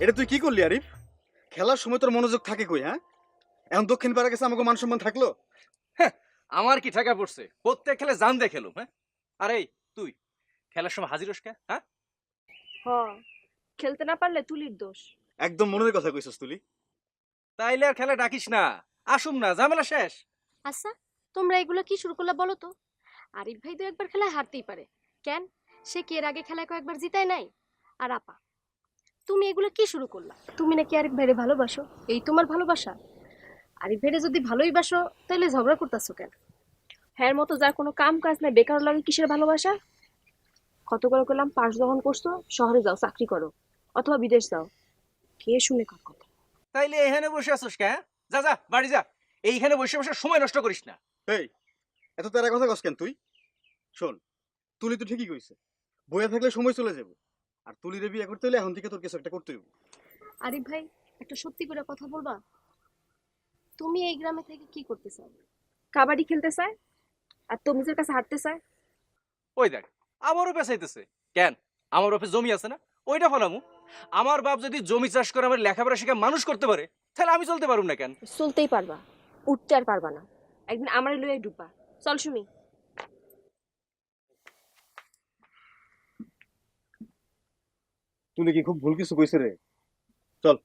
এটা তুই কি করলি আরিফ? খেলার সময় তোর মনোযোগ থাকে কই? হ্যাঁ, এখন দক্ষিণ পাড়া গেছে আমাকে মান সম্মান থাকলো? হ্যাঁ, আমার কি ঠেকা পড়ছে? প্রত্যেক খেলে জান দিয়ে খেলুম। হ্যাঁ, আরে তুই খেলার সময় হাজির হোস কে? হ্যাঁ, হ, খেলতে না পারলে তুলির দোষ। একদম মনের কথা কইছস তুলি। তাইলে আর খেলা ডাকিস না, আসুম না, ঝামেলা শেষ। আচ্ছা, তোমরা এগুলো কি শুরু করলা বলো তো? আরিফ ভাই তো একবার খেলায় হারতেই পারে, কেন? সে কি এর আগে খেলায় কয়েকবার জিতায় নাই? আর আপা, তুমি এগুলো কি শুরু করলা? তুমি নাকি আরিফ ভাইরে ভালোবাসো, এই তোমার ভালোবাসা? আরিফ ভাইরে যদি ভালোই বাসো তাহলে ঝগড়া করতেছো কেন? হ্যার মতো যার কোনো কাম কাজ নাই, বেকার লাগে কিসের ভালোবাসা? কত করে করলাম, পাশ যখন করছো শহরে যাও চাকরি করো, অথবা বিদেশ যাও। কে শুনে কার কথা? তাইলে এখানে বসে আছিস কে? হ্যাঁ? যা যা বাড়ি যা, এইখানে বসে বসে সময় নষ্ট করিস না। এই, এত তেরা কথা কস কেন তুই? শোন, তুলি তো ঠিকই কইছে, বইয়া থাকলে সময় চলে যাবে। আর তুলিরে বিয়ে করতে হলে এখন থেকে তোর কিছু একটা করতে হইব। আরিফ ভাই, একটা সত্যি করে কথা বলবা, তুমি এই গ্রামে থেকে কি করতে চাও? কাবাডি খেলতে চায় আর তমিজের কাছে হাঁটতে চায়। ওই দেখ, আমারও পেছাইতেছে কেন? আমার বাপে জমি আছে না, ওইটা ফলামু। আমার বাপ যদি জমি চাষ করে আমার লেখাপড়া শিখে মানুষ করতে পারে, তাহলে আমি চলতে পারুম না কেন? চলতেই পারবা, উঠতে আর পারবা না। একদিন আমার লইয়াই ডুববা। চল সুমি। তুলি কি খুব ভুল কিছু কইছে রে? চল,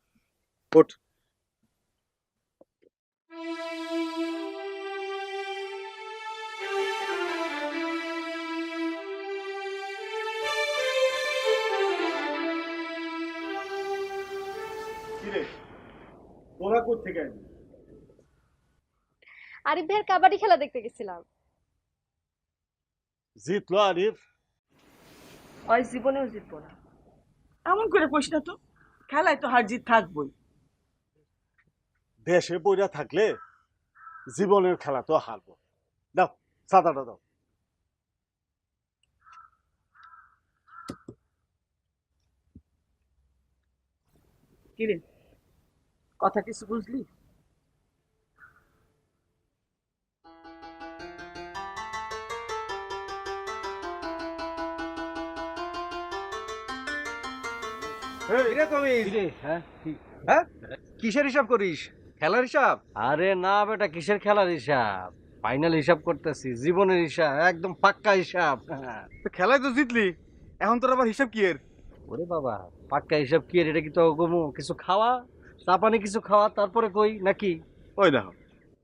ওঠ। কিরে, তোরা কোত্থেকে আসবি? আরিফ ভাইয়ের কাবাডি খেলা দেখতে গেছিলাম। জিতলো আরিফ? ওই জীবনেও জিতবো না। এমন করে কইস না তো, খেলায় তো হার জিত থাকবই। দেশে বইরা থাকলে জীবনের খেলা তো হারবো। দাও ছাতাটা দাও। কিরে, কথা কিছু বুঝলি? কিরে কমিস? হ্যাঁ, কিসের হিসাব করিস? খেলার হিসাব? আরে না বেটা, কিসের খেলার হিসাব? ফাইনাল হিসাব করতেছি, জীবনের হিসাব, একদম পাক্কা হিসাব। তো খেলায় তো জিতলি, এখন তোর আবার হিসাব কি এর? ওরে বাবা, পাক্কা হিসাব কি? এটা কি তো গমু কিছু খাওয়া, চা পানি কিছু খাওয়া, তারপরে কই নাকি? ওই দেখো,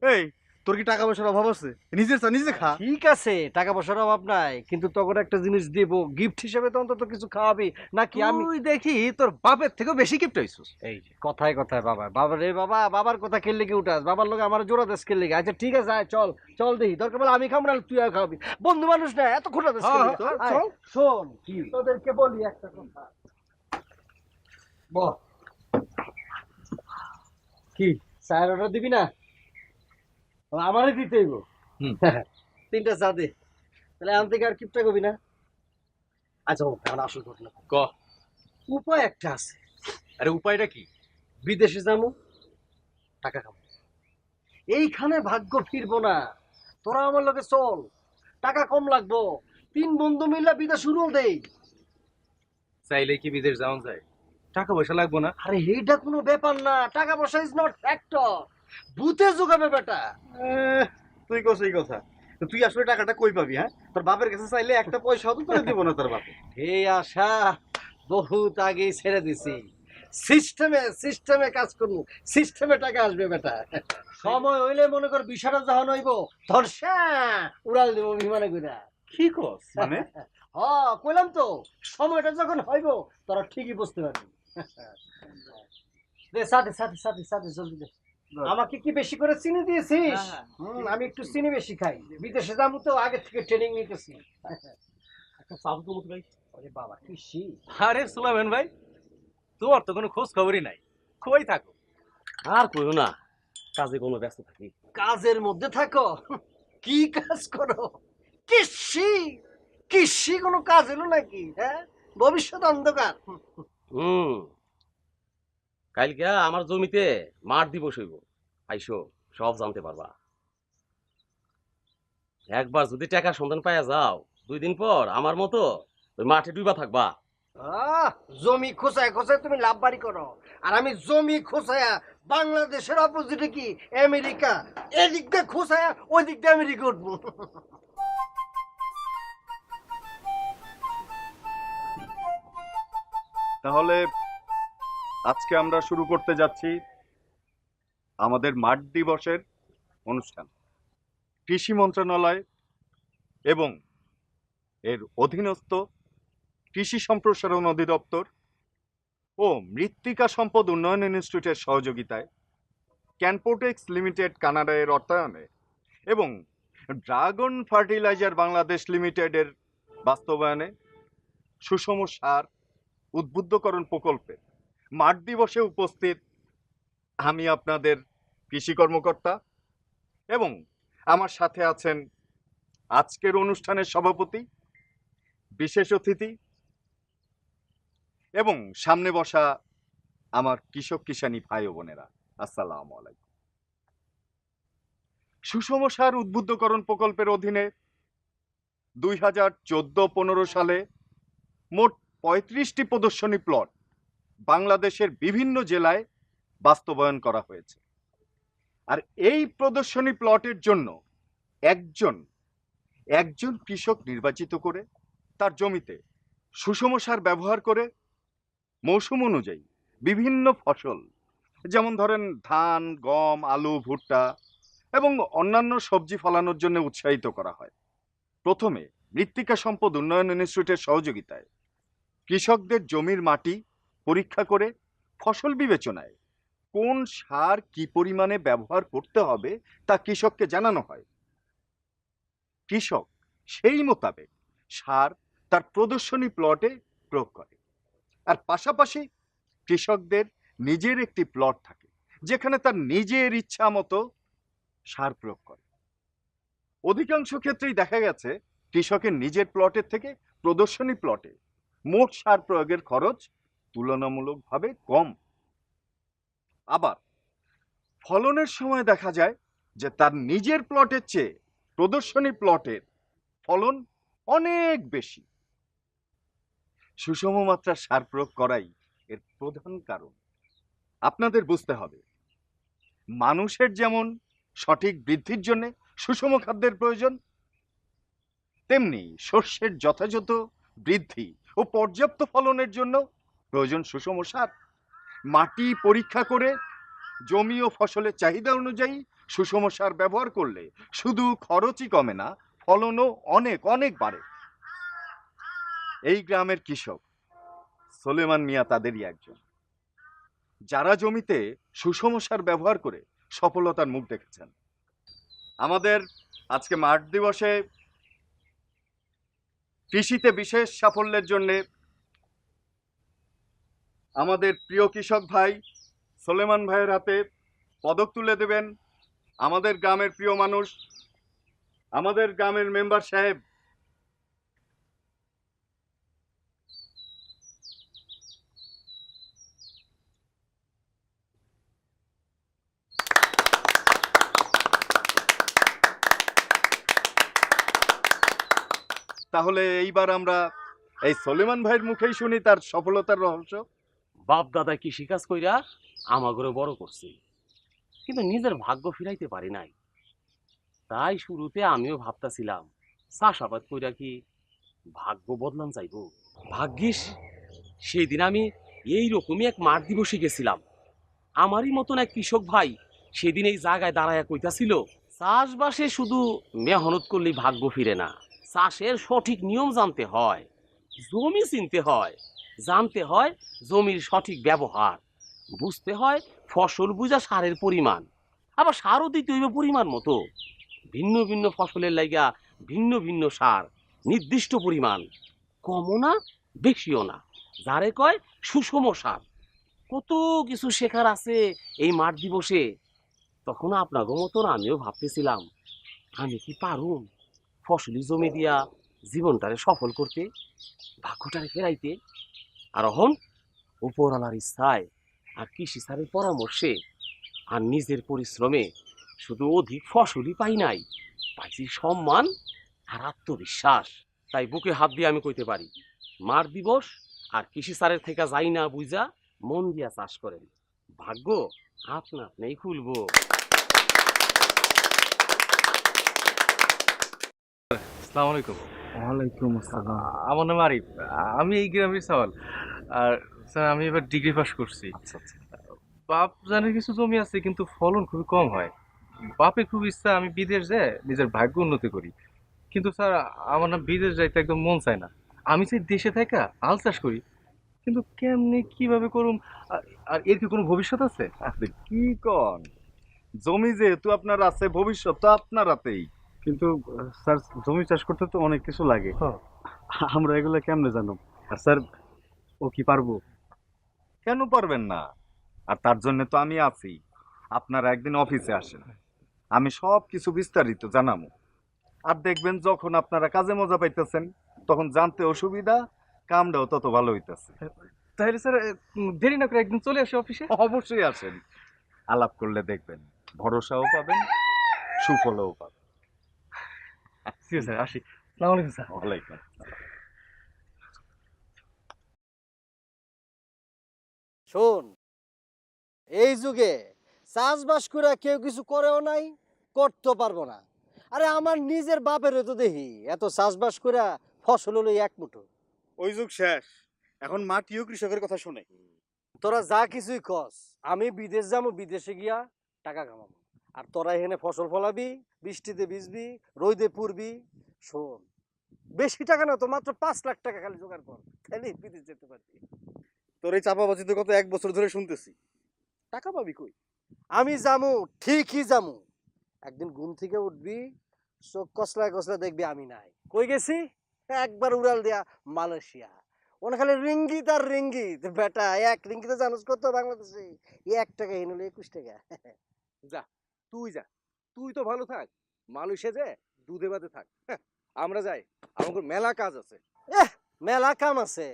এই, তোর কি টাকা পয়সার অভাব আছে? নিজের চা নিজে খা। ঠিক আছে, টাকা পয়সার অভাব নাই, কিন্তু তখন একটা জিনিস দিব গিফট হিসেবে, তো অন্তত কিছু খাওয়াবি নাকি? আমি তুই দেখি তোর বাপের থেকেও বেশি গিফট হইছিস। এই যে কথায় কথায় বাবা বাবা রে বাবা, বাবার কথা খেললে কি উঠাস? বাবার লোক আমার জোড়া দেশ খেললে কি? আচ্ছা ঠিক আছে, আয়, চল চল দেখি, দরকার বলে আমি খাবো না তুই আর খাবি, বন্ধু মানুষ না এত খোটা দেশ খেললি। চল, আয়, চল। শোন কি তোদেরকে বলি একটা কথা, বল কি চায়ের অর্ডার দিবি না? আমারই দিতে হইব। তিনটা চা দে, তাহলে আন থেকে আর কিপটা করবি না। আচ্ছা এখন আসল ঘটনা ক। উপায় একটা আছে। আরে উপায়টা কি? বিদেশে যাবো, টাকা খাবো, এইখানে ভাগ্য ফিরবো না। তোরা আমার লোকে চল, টাকা কম লাগবো, তিন বন্ধু মিলে বিদেশ শুরু দেই। চাইলে কি বিদেশ যাওয়া যায়? টাকা পয়সা লাগবো না? আরে এইটা কোনো ব্যাপার না, টাকা পয়সা ইজ নট ফ্যাক্টর, ভূতে যোগাবে বেটা। তুই কস এই কথা, তো তুই আসলে টাকাটা কই পাবি? হ্যাঁ, তোর বাপের কাছে চাইলে একটা পয়সাও তো তোরে দিব না তোর বাপে। এই আশা বহুত আগেই ছেড়ে দিছি, সিস্টেমে সিস্টেমে কাজ করবো, সিস্টেমে টাকা আসবে বেটা। সময় হইলে মনে কর বিষয়টা যখন হইব ধর্ষা উড়াল দেবো বিমানে করে। কি কস মানে? হ কইলাম তো, সময়টা যখন হইব তোরা ঠিকই বুঝতে পারবি। দে সাথে সাথে সাথে সাথে জলদি দে। আমাকে কি বেশি করে চিনি দিয়েছিস? আমি একটু চিনি বেশি খাই, বিদেশে যাবো তো আগে থেকে ট্রেনিং নিতেছি। একটা চাপ তো ভাই। আরে বাবা কি শি! আরে সুলাইমান ভাই, তোমার তো কোনো খোঁজ খবরই নাই, কই থাকো? আর কইও না, কাজে কোনো ব্যস্ত থাকি। কাজের মধ্যে থাকো? কি কাজ করো? কৃষি? কৃষি কোনো কাজ এলো নাকি? হ্যাঁ, ভবিষ্যৎ অন্ধকার। কালকে আমার জমিতে মাঠ দিবস হইব, আইসো সব জানতে পারবা। একবার যদি টাকার সন্ধান পাইয়া যাও, 2 দিন পর আমার মতো ওই মাঠে ডুবা থাকবা। জমি খোঁচায় খোঁচায় তুমি লাভ বাড়ি করো, আর আমি জমি খোঁচায়া বাংলাদেশের অপোজিটে কি আমেরিকা, এদিক দিয়ে খোঁচায়া ওই দিক দিয়ে আমেরিকা উঠবো। তাহলে আজকে আমরা শুরু করতে যাচ্ছি আমাদের মাঠ দিবসের অনুষ্ঠান। কৃষি মন্ত্রণালয় এবং এর অধীনস্থ কৃষি সম্প্রসারণ অধিদপ্তর ও মৃত্তিকা সম্পদ উন্নয়ন ইনস্টিটিউটের সহযোগিতায় ক্যানপোটেক্স লিমিটেড কানাডা এর অর্থায়নে এবং ড্রাগন ফার্টিলাইজার বাংলাদেশ লিমিটেডের বাস্তবায়নে সুষম সার উদ্বুদ্ধকরণ প্রকল্পে মাঠ দিবসে উপস্থিত আমি আপনাদের কৃষি কর্মকর্তা এবং আমার সাথে আছেন আজকের অনুষ্ঠানের সভাপতি, বিশেষ অতিথি এবং সামনে বসা আমার কৃষক কিষানী ভাই ও বোনেরা, আসসালামু আলাইকুম। সুষম সার উদ্বুদ্ধকরণ প্রকল্পের অধীনে 2014-15 সালে মোট 35টি প্রদর্শনী প্লট বাংলাদেশের বিভিন্ন জেলায় বাস্তবায়ন করা হয়েছে। আর এই প্রদর্শনী প্লটের জন্য একজন কৃষক নির্বাচিত করে তার জমিতে সুষম সার ব্যবহার করে মৌসুম অনুযায়ী বিভিন্ন ফসল, যেমন ধরেন ধান, গম, আলু, ভুট্টা এবং অন্যান্য সবজি ফলানোর জন্য উৎসাহিত করা হয়। প্রথমে মৃত্তিকা সম্পদ উন্নয়ন ইনস্টিটিউটের সহযোগিতায় কৃষকদের জমির মাটি পরীক্ষা করে ফসল বিবেচনায় কোন সার কি পরিমাণে ব্যবহার করতে হবে তা কৃষককে জানানো হয়। কৃষক সেই মোতাবেক সার তার প্রদর্শনী প্লটে প্রয়োগ করে। আর পাশাপাশি কৃষকদের নিজের একটি প্লট থাকে যেখানে তার নিজের ইচ্ছা মতো সার প্রয়োগ করে। অধিকাংশ ক্ষেত্রেই দেখা গেছে কৃষকের নিজের প্লটের থেকে প্রদর্শনী প্লটে মোট সার প্রয়োগের খরচ তুলনামূলকভাবে কম। আবার ফলনের সময় দেখা যায় যে তার নিজের প্লটের চেয়ে প্রদর্শনী প্লটের ফলন অনেক বেশি। সুষম মাত্রার সার প্রয়োগ করাই এর প্রধান কারণ। আপনাদের বুঝতে হবে, মানুষের যেমন সঠিক বৃদ্ধির জন্য সুষম খাদ্যের প্রয়োজন, তেমনি শস্যের যথাযথ বৃদ্ধি ও পর্যাপ্ত ফলনের জন্য প্রয়োজন সুষম সার। মাটি পরীক্ষা করে জমি ও ফসলের চাহিদা অনুযায়ী সুষম সার ব্যবহার করলে শুধু খরচই কমে না, ফলনও অনেক অনেক বাড়ে। এই গ্রামের কৃষক সোলেমান মিয়া তাদেরই একজন, যারা জমিতে সুষম সার ব্যবহার করে সফলতার মুখ দেখেছেন। আমাদের আজকে মাঠ দিবসে কৃষিতে বিশেষ সাফল্যের জন্য আমাদের প্রিয় কৃষক ভাই সোলেমান ভাইয়ের হাতে পদক তুলে দেবেন আমাদের গ্রামের প্রিয় মানুষ, আমাদের গ্রামের মেম্বার সাহেব। তাহলে এইবার আমরা এই সোলেমান ভাইয়ের মুখেই শুনি তার সফলতার রহস্য। বাপ দাদা কৃষিকাজ কইরা আমাগরে বড় করছে, কিন্তু নিজের ভাগ্য ফিরাইতে পারি নাই। তাই শুরুতে আমিও ভাবতাছিলাম চাষাবাদ কইরা কি ভাগ্য বদলান যাইব। ভাগ্যিস সেই দিন আমি এইরকমই এক মাঠ দিবসে গেছিলাম। আমারই মতন এক কৃষক ভাই সেদিন এই জায়গায় দাঁড়ায়া কইতাছিল, চাষবাসে শুধু মেহনত করলেই ভাগ্য ফিরে না, চাষের সঠিক নিয়ম জানতে হয়, জমি চিনতে হয়, জানতে হয় জমির সঠিক ব্যবহার, বুঝতে হয় ফসল বুঝা সারের পরিমাণ, আবার সারও দিতে হইবে পরিমাণ মতো। ভিন্ন ভিন্ন ফসলের লাইগা ভিন্ন ভিন্ন সার, নির্দিষ্ট পরিমাণ, কমও না বেশিও না, যারে কয় সুষম সার। কত কিছু শেখার আছে এই মাঠ দিবসে। তখন আপনাকে মতন আমিও ভাবতেছিলাম, আমি কি পারুম ফসলি জমি দিয়া জীবনটারে সফল করতে, ভাগ্যটারে ফেরাইতে। আর এখন উপরওয়ালার ইচ্ছায় আর কৃষি স্যারের পরামর্শে আর নিজের পরিশ্রমে শুধু অধিক ফসলই পাই নাই, পাইছি সম্মান আর আত্মবিশ্বাস। তাই বুকে হাত দিয়ে আমি কইতে পারি, মাঠ দিবস আর কৃষি স্যারের থেকে যাই না বুঝা মন দিয়া চাষ করেন, ভাগ্য আপনা আপনি খুলবো। আসসালামু আলাইকুম। ওয়ালাইকুম আসসালাম। আমার নাম আরিফ। আমি এই গ্রামের সওয়াল। আর স্যার আমি এবার ডিগ্রি পাস করছি। আচ্ছা আচ্ছা। বাপ জানের কিছু জমি আছে কিন্তু ফলন খুবই কম হয়। বাপের খুব ইচ্ছা আমি বিদেশ যেয়ে নিজের ভাগ্য উন্নতি করি, কিন্তু স্যার আমার না বিদেশ যাইতে একদম মন চায় না। আমি চাই দেশে থাকা আল চাষ করি, কিন্তু কেমনে কিভাবে করুম? আর এর কি কোনো ভবিষ্যৎ আছে? আপনি কি কন, জমি যেহেতু আপনার আছে, ভবিষ্যৎ তো আপনার হাতেই। কিন্তু স্যার জমি চাষ করতে তো অনেক কিছু লাগে, আমরা এগুলো কেমনে জানো? আর স্যার ও কি পারবো? কেন পারবেন না? আর তার জন্য তো আমি আছি। আপনারা একদিন অফিসে আসেন, আমি সব কিছু বিস্তারিত জানাবো। আর দেখবেন যখন আপনারা কাজে মজা পাইতেছেন তখন জানতে অসুবিধা, কামটাও তত ভালো হইতেছে। তাহলে স্যার দেরি না করে একদিন চলে আসি অফিসে। অবশ্যই আসেন, আলাপ করলে দেখবেন ভরসাও পাবেন, সুফলও পাবেন। ঠিক আছে স্যার, আসি। আসসালামু আলাইকুম স্যার। ওয়ালাইকুম আসসালাম। শোন, এই যুগে চাষবাস করে কেউ কিছু করেও নাই, করতে পারবো না। আরে আমার নিজের বাপেরও তো দেখি এত চাষবাস করে ফসল হলো এক মুঠো। ওই যুগ শেষ, এখন মাটিও কৃষকের কথা শুনে। তোরা যা কিছুই কস, আমি বিদেশ যাবো, বিদেশে গিয়া টাকা কামাবো। আর তোরা এখানে ফসল ফলাবি, বৃষ্টিতে ভিজবি, রোদে পুড়বি। শোন, বেশি টাকা না তো, মাত্র 5 লাখ টাকা খালি জোগাড় কর, তাহলে বিদেশ যেতে পারবি। তোর এই চাপাবাজি তো গত 1 বছর ধরে শুনতেছি, টাকা পাবি কই? আমি যামু, ঠিকই যামু। একদিন ঘুম থেকে উঠবি, চোখ কসলায় কসলা দেখবি আমি নাই। কই গেছি? একবার উড়াল দিয়া মালয়েশিয়া। ওখানে খালি রিঙ্গিত আর রিঙ্গিত। বেটা, এক রিঙ্গিতে জানোস কত বাংলাদেশে? 1 টাকা হিনলে 21 টাকা। যা, তুই যা, তুই তো ভালো থাক, মালয়েশিয়া যে দুধে ভাতে থাক। আমরা যাই, আমাদের মেলা কাজ আছে। মেলা কাম আছে,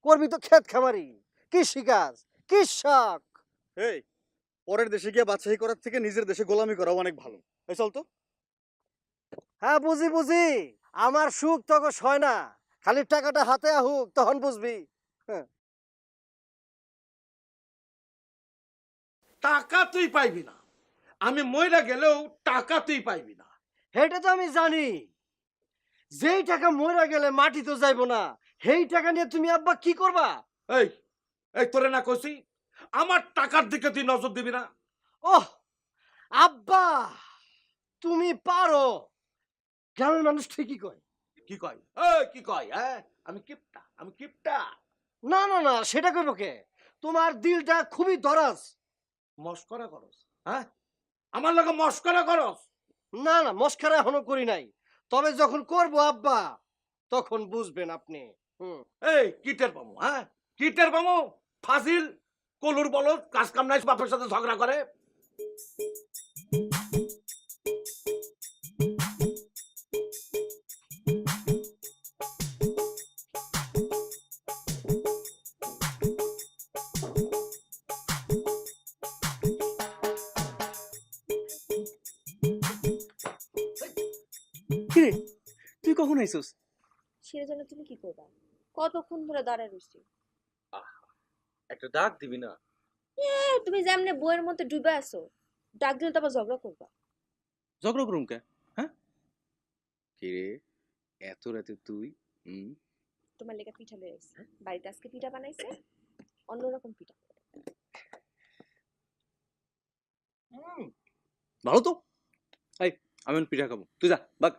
করবি তো ক্ষেত খামারি, কৃষি কাজ, কৃষক। এই, পরের দেশে গিয়ে বাছাই করার থেকে নিজের দেশে গোলামি করা অনেক ভালো। এই চল তো। হ্যাঁ বুঝি বুঝি, আমার সুখ তখন হয় না, খালি টাকাটা হাতে আহুক তখন বুঝবি। টাকা তুই পাইবি না, আমি মইরা গেলেও টাকা তুই পাইবি না। সেটা তো আমি জানি, যেই টাকা মরে গেলে মাটি তো যাইবো না, সেই টাকা নিয়ে তুমি আব্বা কি করবা? এই এই তোরে না কইছি আমার টাকার দিকে তুই নজর দিবি না। ওহ আব্বা, তুমি পারো। গ্রামের মানুষ ঠিকই কয়। কি কয়? এই কি কয়? হ্যাঁ, আমি কিপটা, আমি কিপটা। না না না, সেটা কইব কে? তোমার দিলটা খুবই দরাজ। মস্করা করস? হ্যাঁ, আমার লগে মস্করা করস? না না, মস্কারা এখনো করি নাই, তবে যখন করব আব্বা তখন বুঝবেন আপনি। এই কিটের পামু, হ্যাঁ কিটের পামু, ফাজিল কলুর বলদ, কাজ কাম নাই, বাপের সাথে ঝগড়া করে। কিরে, তুই কখন আইছস? সেটা জন্য তুমি কি করবা? কতক্ষণ ধরে দাঁড়ায় রইছি। একটা ডাক দিবি না? তুমি যেমনে বইয়ের মধ্যে ডুবে আছো, ডাক দিলে তো আবার ঝগড়া করবা। ঝগড়া করুম কে? হ্যাঁ, কিরে এত রাতে তুই? তোমার লেগে পিঠা লয়ে আইছি, বাড়িতে আজকে পিঠা বানাইছে, অন্যরকম পিঠা। ভালো তো। এই আমি পিঠা খাবো, তুই যা বাগ।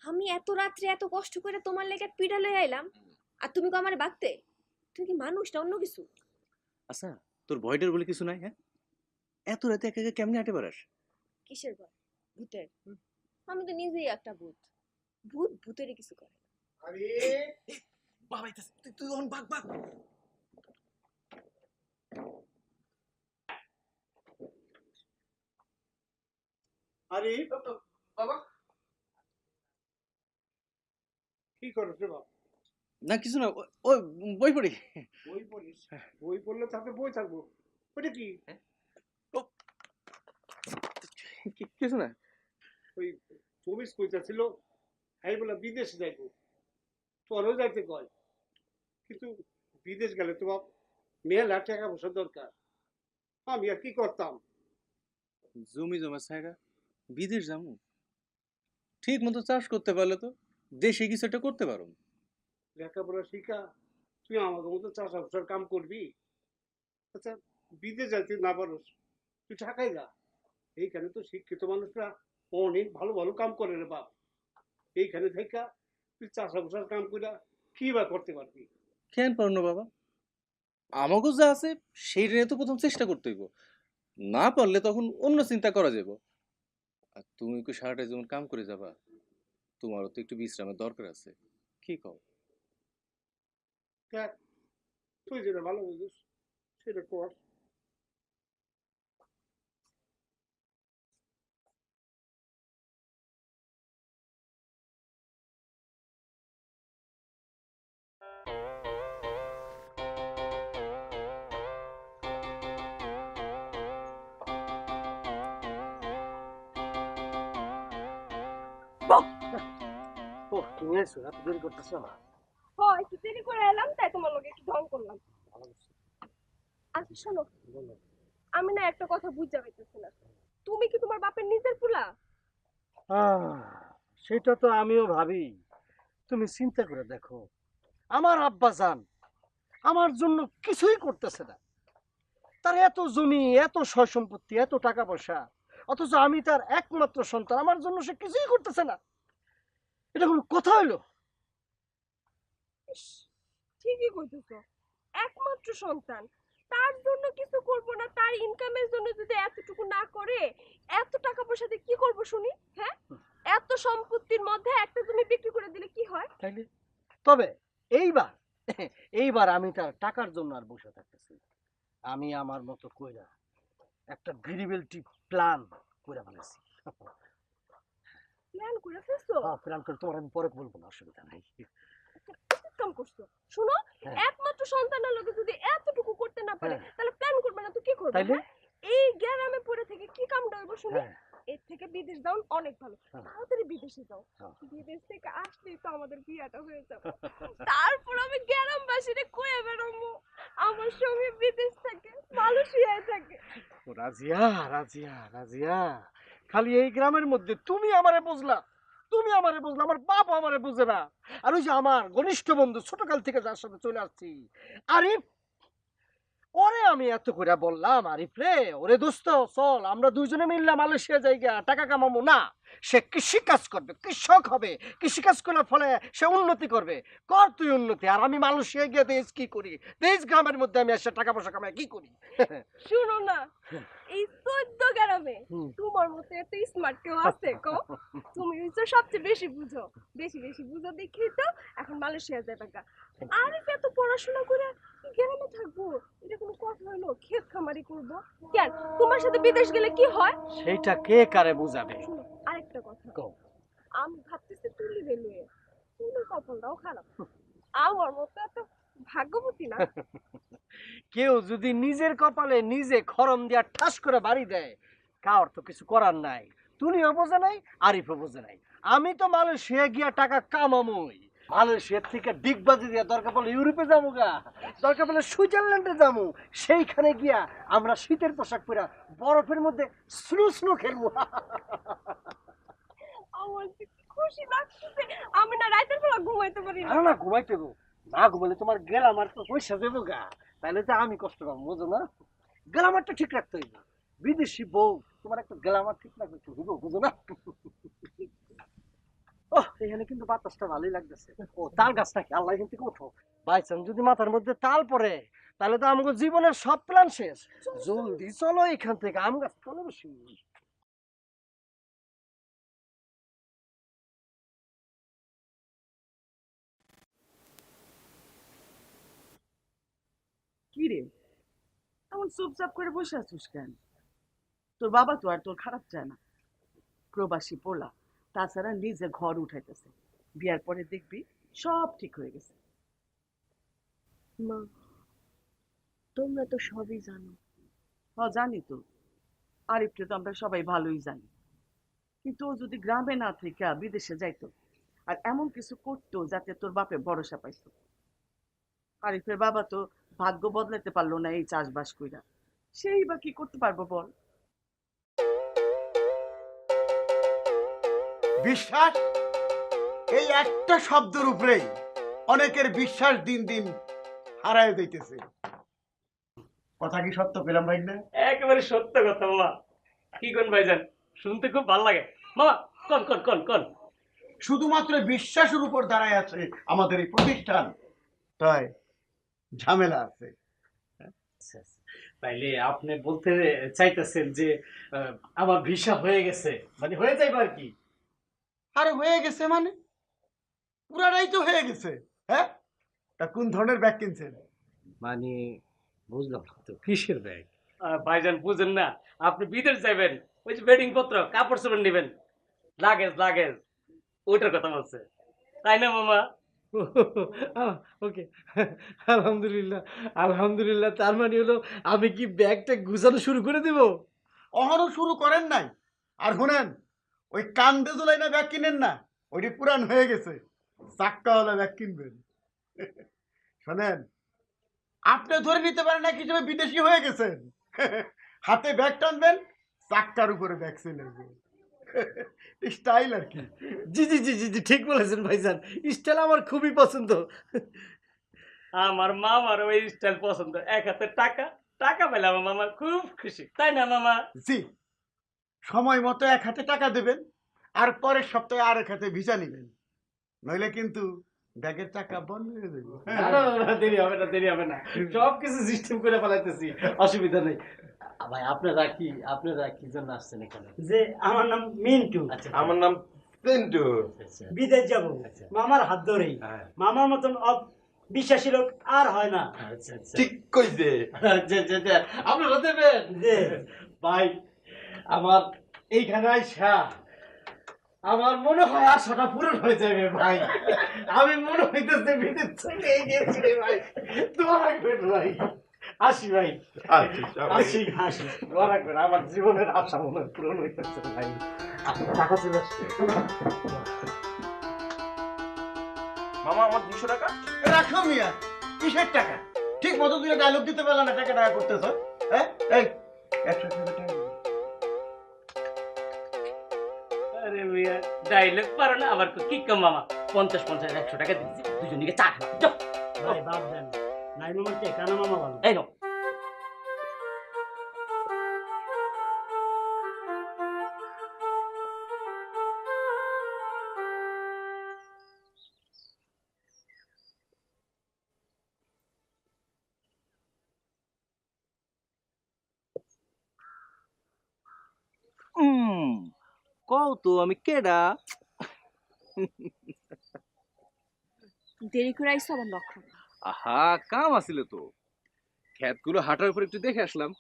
আমি এত রাত্রে এত কষ্ট করে তোমার লেগে পিঠা লয়ে আইলাম, আর তুমি কো আমারে বাগতে? তুমি কি মানুষ না অন্য কিছু? আচ্ছা, তোর ভয়টার বলে কিছু নাই? হ্যাঁ, এত রাতে একা একা কেমনে হাঁটে বেড়াস? কিসের ভয়? ভূতের। আমি তো নিজেই একটা ভূত, ভূত ভূতেরই কিছু করে। আরে বাবা আইতাছে, তুই তুই অন বাগ বাগ। আরে বাবা কি করছ রে বাপ? না কিছু না, ওই বই পড়ি। বই পড়িস? বই পড়লে তাতে বই থাকবো, ওটা কি? কিছু না। ওই চব্বিশ পয়সা ছিল, এই বলে বিদেশ যাইবো, তোরও যাইতে কয়, কিন্তু বিদেশ গেলে তো বাপ মেলা টাকা পয়সা দরকার, আমি আর কি করতাম? জমি জমা ছাইরা বিদেশ যাবো? ঠিক মতো চাষ করতে পারলে তো দেশে কিছু একটা করতে পারো। লেখাপড়া শিখা তুই আমাদের মতো চাষা বসার কাম করবি? আচ্ছা, বিদেশ যাইতে না পারস, তুই ঢাকায় যা। এইখানে তো শিক্ষিত মানুষরা অনেক ভালো ভালো কাম করে রে বাপ। এইখানে থেকে তুই চাষা বসার কাম করে কি বা করতে পারবি? কেন পারো না বাবা? আমাকেও যা আছে সেইটা নিয়ে তো প্রথম চেষ্টা করতে হইব। না পারলে তখন অন্য চিন্তা করা যাব। আর তুমি কি সারাটা যেমন কাম করে যাবা, তোমারও তো একটু বিশ্রামের দরকার আছে। কি কও? দেখ, তুই যেটা ভালো বুঝিস সেটা কর। ও, তুমি এসো, এত দেরি করতেছো? হয় একটু দেরি করে এলাম, তাই তোমার লগে একটু ঢং করলাম। আচ্ছা শোনো, আমি না একটা কথা বুঝতে পারতেছি না, তুমি কি তোমার বাপের নিজের পোলা? সেটা তো আমিও ভাবি। তুমি চিন্তা করে দেখো, আমার আব্বাজান আমার জন্য কিছুই করতেছে না। তার এত জমি, এত সয় সম্পত্তি, এত টাকা পয়সা, অথচ আমি তার একমাত্র সন্তান, আমার জন্য সে কিছুই করতেছে না। এটা কোনো কথা হইলো? ইস, ঠিকই কইতেছো, একমাত্র সন্তান, তার জন্য কিছু করব না? তার ইনকামের জন্য যদি এতটুকু না করে, এত টাকা পয়সা দিয়ে কি করব শুনি? হ্যাঁ, এত সম্পত্তির মধ্যে একটা জমি বিক্রি করে দিলে কি হয়? তাইলে তবে এইবার এইবার আমি তার টাকার জন্য আর বসে থাকতেছি না। আমি আমার মতো কইরা একটা ভেরিয়েবিলিটি প্ল্যান করে ফেলেছি। প্ল্যান করে ফেলছো? প্ল্যান করে তোমার আমি পরে বলবো না, অসুবিধা নাই। উচিত কাম করছো। শুনো, হ্যাঁ। একমাত্র সন্তানের লোকে যদি এতটুকু করতে না পারে, হ্যাঁ। তাহলে প্ল্যান করবে না তো কি করবে? তাইলে? হ্যাঁ? এই গ্রামে পড়ে থেকে কি কামটা হইব শুনি? হ্যাঁ। এর থেকে বিদেশ যাও অনেক ভালো। হ্যাঁ। তাড়াতাড়ি বিদেশে যাও। হ্যাঁ। বিদেশ থেকে আসলেই তো আমাদের বিয়াটা হয়ে যাবে। তারপর আমি গ্রামবাসীরে কয়ে বেড়াবো আমার স্বামী বিদেশ থেকে মালয়েশিয়ায় থাকে। ও রাজিয়া, রাজিয়া, রাজিয়া, খালি এই গ্রামের মধ্যে তুমি আমারে বুঝলা, তুমি আমারে বুঝলা, আমার বাপ আমারে বুঝে না। আর ওই যে আমার ঘনিষ্ঠ বন্ধু ছোটকাল থেকে যার সাথে চলে আসছি, আরিফ, ওরে আমি এত করে বললাম, আরিফ রে, ওরে দোস্ত চল আমরা দুইজনে মিললাম মালয়েশিয়া জায়গা টাকা কামাবো না। সে কৃষি কাজ করবে, কৃষক হবে, কৃষি কাজ করার ফলে সে উন্নতি করবে। কর তুই উন্নতি, আর আমি মালয়েশিয়া গিয়ে দেশ কি করি? দেশ গ্রামের মধ্যে আমি এসে টাকা পয়সা কামাই কি করি? শুনো না, এই 14 গ্রামে হুম। তোমার মতো এত স্মার্ট কেউ আছে কো? তুমি হচ্ছে সবচেয়ে বেশি বুঝো, বেশি বেশি বুঝো দেখেই তো এখন মালয়েশিয়া যাবে গা। আর এত পড়াশোনা করে গ্রামে থাকবো, এটা কোনো কথা হলো? ক্ষেত খামারি করবো কেন? তোমার সাথে বিদেশ গেলে কি হয়? সেইটা কে কারে বুঝাবে? শুনো আরেকটা কথা, কও। আমি ভাবতেছি তুলি রেলওয়ে, তুলির কপালটাও খারাপ, আমার মতো এত ভাগ্যবতী না। কেউ যদি নিজের কপালে নিজে খরম দিয়া ঠাস করে বাড়ি দেয়, কার তো কিছু করার নাই। তুমিও বোঝে নাই, আরিফও বোঝে নাই। আমি তো মালয়েশিয়া গিয়া টাকা কামামই। মালয়েশিয়ার থেকে ডিগবাজি দিয়া দরকার পড়লে ইউরোপে যাবো গা, দরকার পড়লে সুইজারল্যান্ডে যাবো। সেইখানে গিয়া আমরা শীতের পোশাক পরা বরফের মধ্যে স্নো স্নো খেলবো। আমার যে কি খুশি লাগতেছে, আমি না রাতের বেলা ঘুমাইতে পারি না। না না, ঘুমাইতে গো, না ঘুমালে তোমার গ্রামার তো পয়সা দেবো গা, তাহলে তো আমি কষ্ট পাবো, বুঝো না? গ্রামারটা ঠিক রাখতে হইব। বিদেশি বউ, তোমার একটা গ্রামার ঠিক রাখতে হইব, বুঝো না? ও, এখানে কিন্তু বাতাসটা ভালোই লাগতেছে। ও, তাল গাছটা কি আল্লাহ এখান থেকে ওঠো। বাইচান যদি মাথার মধ্যে তাল পড়ে, তাহলে তো আমাকে জীবনের সব প্ল্যান শেষ। জলদি চলো এখান থেকে, আম গাছ চলো বেশি। কি রে, এমন চুপচাপ করে বসে আছিস কেন? তোর বাবা তো আর তোর খারাপ চায় না, প্রবাসী পোলা, তাছাড়া নিজে ঘর উঠাইতেছে, বিয়ার পরে দেখবি সব ঠিক হয়ে গেছে। মা, তোমরা তো সবই জানো। জানি তো, আরিফকে তো আমরা সবাই ভালোই জানি, কিন্তু ও যদি গ্রামে না থেকে বিদেশে যাইতো আর এমন কিছু করতো যাতে তোর বাপে ভরসা পাইতো। আরিফের বাবা তো ভাগ্য বদলাতে পারলো না এই চাষবাস কইরা, সেই বা কি করতে পারবো বল? বিশ্বাস, এই একটা শব্দের উপরেই অনেকের বিশ্বাস দিন দিন হারায় যাইতেছে। কথা কি সত্য পেলাম ভাই না? একেবারে সত্য কথা মামা। কি কোন ভাইজান, শুনতে খুব ভালো লাগে মামা। কোন কোন কোন কোন শুধুমাত্র বিশ্বাসের উপর দাঁড়ায় আছে আমাদের এই প্রতিষ্ঠান, তাই ঝামেলা আছে। তাইলে আপনি বলতে চাইতেছেন যে আমার ভিসা হয়ে গেছে, মানে হয়ে যাইব আর কি? আরে হয়ে গেছে মানে পুরাটাই তো হয়ে গেছে। হ্যাঁ, তা কোন ধরনের ব্যাগ কিনছেন? মানে বুঝলাম না তো, কিসের ব্যাগ? ভাইজান বুঝেন না, আপনি বিদেশ যাবেন, ওই যে বেডিং পত্র কাপড় চোপড় নেবেন, লাগেজ লাগেজ, ওইটার কথা বলছে, তাই না মামা? ওকে, আলহামদুলিল্লাহ আলহামদুলিল্লাহ। তার মানে হলো আমি কি ব্যাগটা গুছানো শুরু করে দেব? অহনো শুরু করেন নাই। আর শুনেন, ওই কান্দে জোলাই না ব্যাগ কিনেন না, ওইটি পুরান হয়ে গেছে, চাক্কাওয়ালা ব্যাগ কিনবেন। শোনেন, আপনি ধরে নিতে পারেন না কি যে বিদেশি হয়ে গেছেন। হাতে ব্যাগ টানবেন, চাক্কার উপরে ব্যাগ চলে আসবে, স্টাইল আর কি। জি জি জি জি জি, ঠিক বলেছেন ভাইজান, স্টাইল আমার খুবই পছন্দ। আমার মামার ওই স্টাইল পছন্দ। এক হাতে টাকা, টাকা পেলে আমার মামা খুব খুশি, তাই না মামা? জি, সময় মতো এক হাতে টাকা দেবেন, আর পরের সপ্তাহে আর এক হাতে ভিসা নেবেন, নইলে কিন্তু ব্যাগের টাকা বন্ধ হয়ে যাবে। না, না, না, দেরি হবে না, দেরি হবে না, সব কিছু সিস্টেম করে ফেলাইতেছি, অসুবিধা নেই। ভাই আপনারা কি জন্য আসছেন এখানে? যে আমার নাম মিন্টু, আচ্ছা, আমার নাম পিন্টু। আচ্ছা, বিদেশ যাব আচ্ছা। মামার হাত ধরেই। হ্যাঁ। মামার মতন বিশ্বাসী লোক আর হয় না। আচ্ছা আচ্ছা ঠিক কইছে। আচ্ছা আচ্ছা আচ্ছা, আপনারা দেবেন যে ভাই। আমার এইখানে আইসা আমার মনে হয় আশাটা পূরণ হয়ে যাবে ভাই। আমি মনে হইতেছে বিদেশ চলে গেছি রে ভাই। দোয়া রাখবেন ভাই। আসি ভাই, আসি আসি, দোয়া রাখবেন। আমার জীবনের আশা মনে হয় পূরণ হইতেছে ভাই। টাকা চলে আসছে। মামা আমার 200 টাকা। রাখো মিয়া, কিসের টাকা? ঠিক মতো তুই ডায়লগ দিতে পারলা না, টাকা টাকা করতেছ। হ্যাঁ, এই 100 টাকা টাকা। আরে মিয়া, ডাইলগ পারো না আবার কি কম মামা? 50 100 টাকা দিচ্ছি, দুজনকে চা খাওয়া যাও। ভাই বাদ দেন, নাই মামার চেয়ে কানা মামা ভালো। এই নাও। কও তো আমি কেডা? দেরি করে আইসো আমার লক্ষণ। আহা, কাম আছিল তো, ক্ষেতগুলো হাঁটার উপর একটু দেখে আসলাম।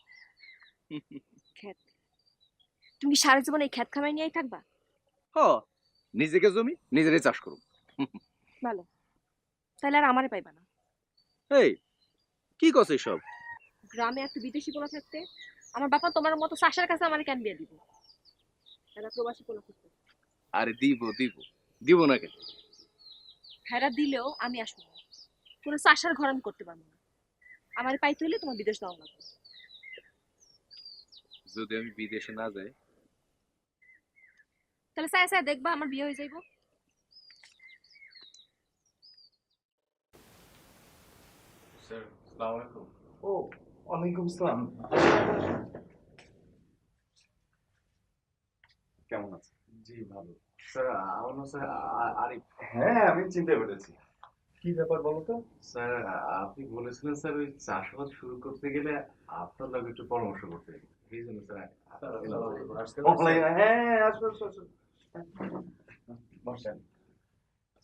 ক্ষেত? তুমি কি সারা জীবন এই ক্ষেত খামাই নিয়েই থাকবা? হ, নিজেকে জমি নিজেরই চাষ করুম। ভালো, তাহলে আর আমারে পাইবা না। এই কি কস সব? গ্রামে একটা বিদেশি পোলা থাকতে আমার বাবা তোমার মতো চাষার কাছে আমার কেন বিয়ে দিব? এরা প্রবাসী পোলা থাকতে আরে দিব দিব, দিব না কেন? হেরা দিলেও আমি আসবো না, কোনো চাষার ঘর আমি করতে পারবো না। আমার পাইতে হলে তোমার বিদেশ যাওয়া লাগবে। যদি আমি বিদেশে না যাই? তাহলে চাই চাই দেখবা আমার বিয়ে হয়ে যাইবো। স্যার, আসসালামু আলাইকুম। ও, ওয়ালাইকুম আসসালাম। কেমন আছে? জি ভালো স্যার। আমার নাম স্যার আরিফ। হ্যাঁ, আমি চিন্তা করেছি। কি ব্যাপার বলো তো? স্যার, আপনি বলেছিলেন স্যার ওই চাষাবাদ শুরু করতে গেলে আপনার লগে একটু পরামর্শ করতে, এই জন্য স্যার। হ্যাঁ, আসো আসো আসো, বসেন।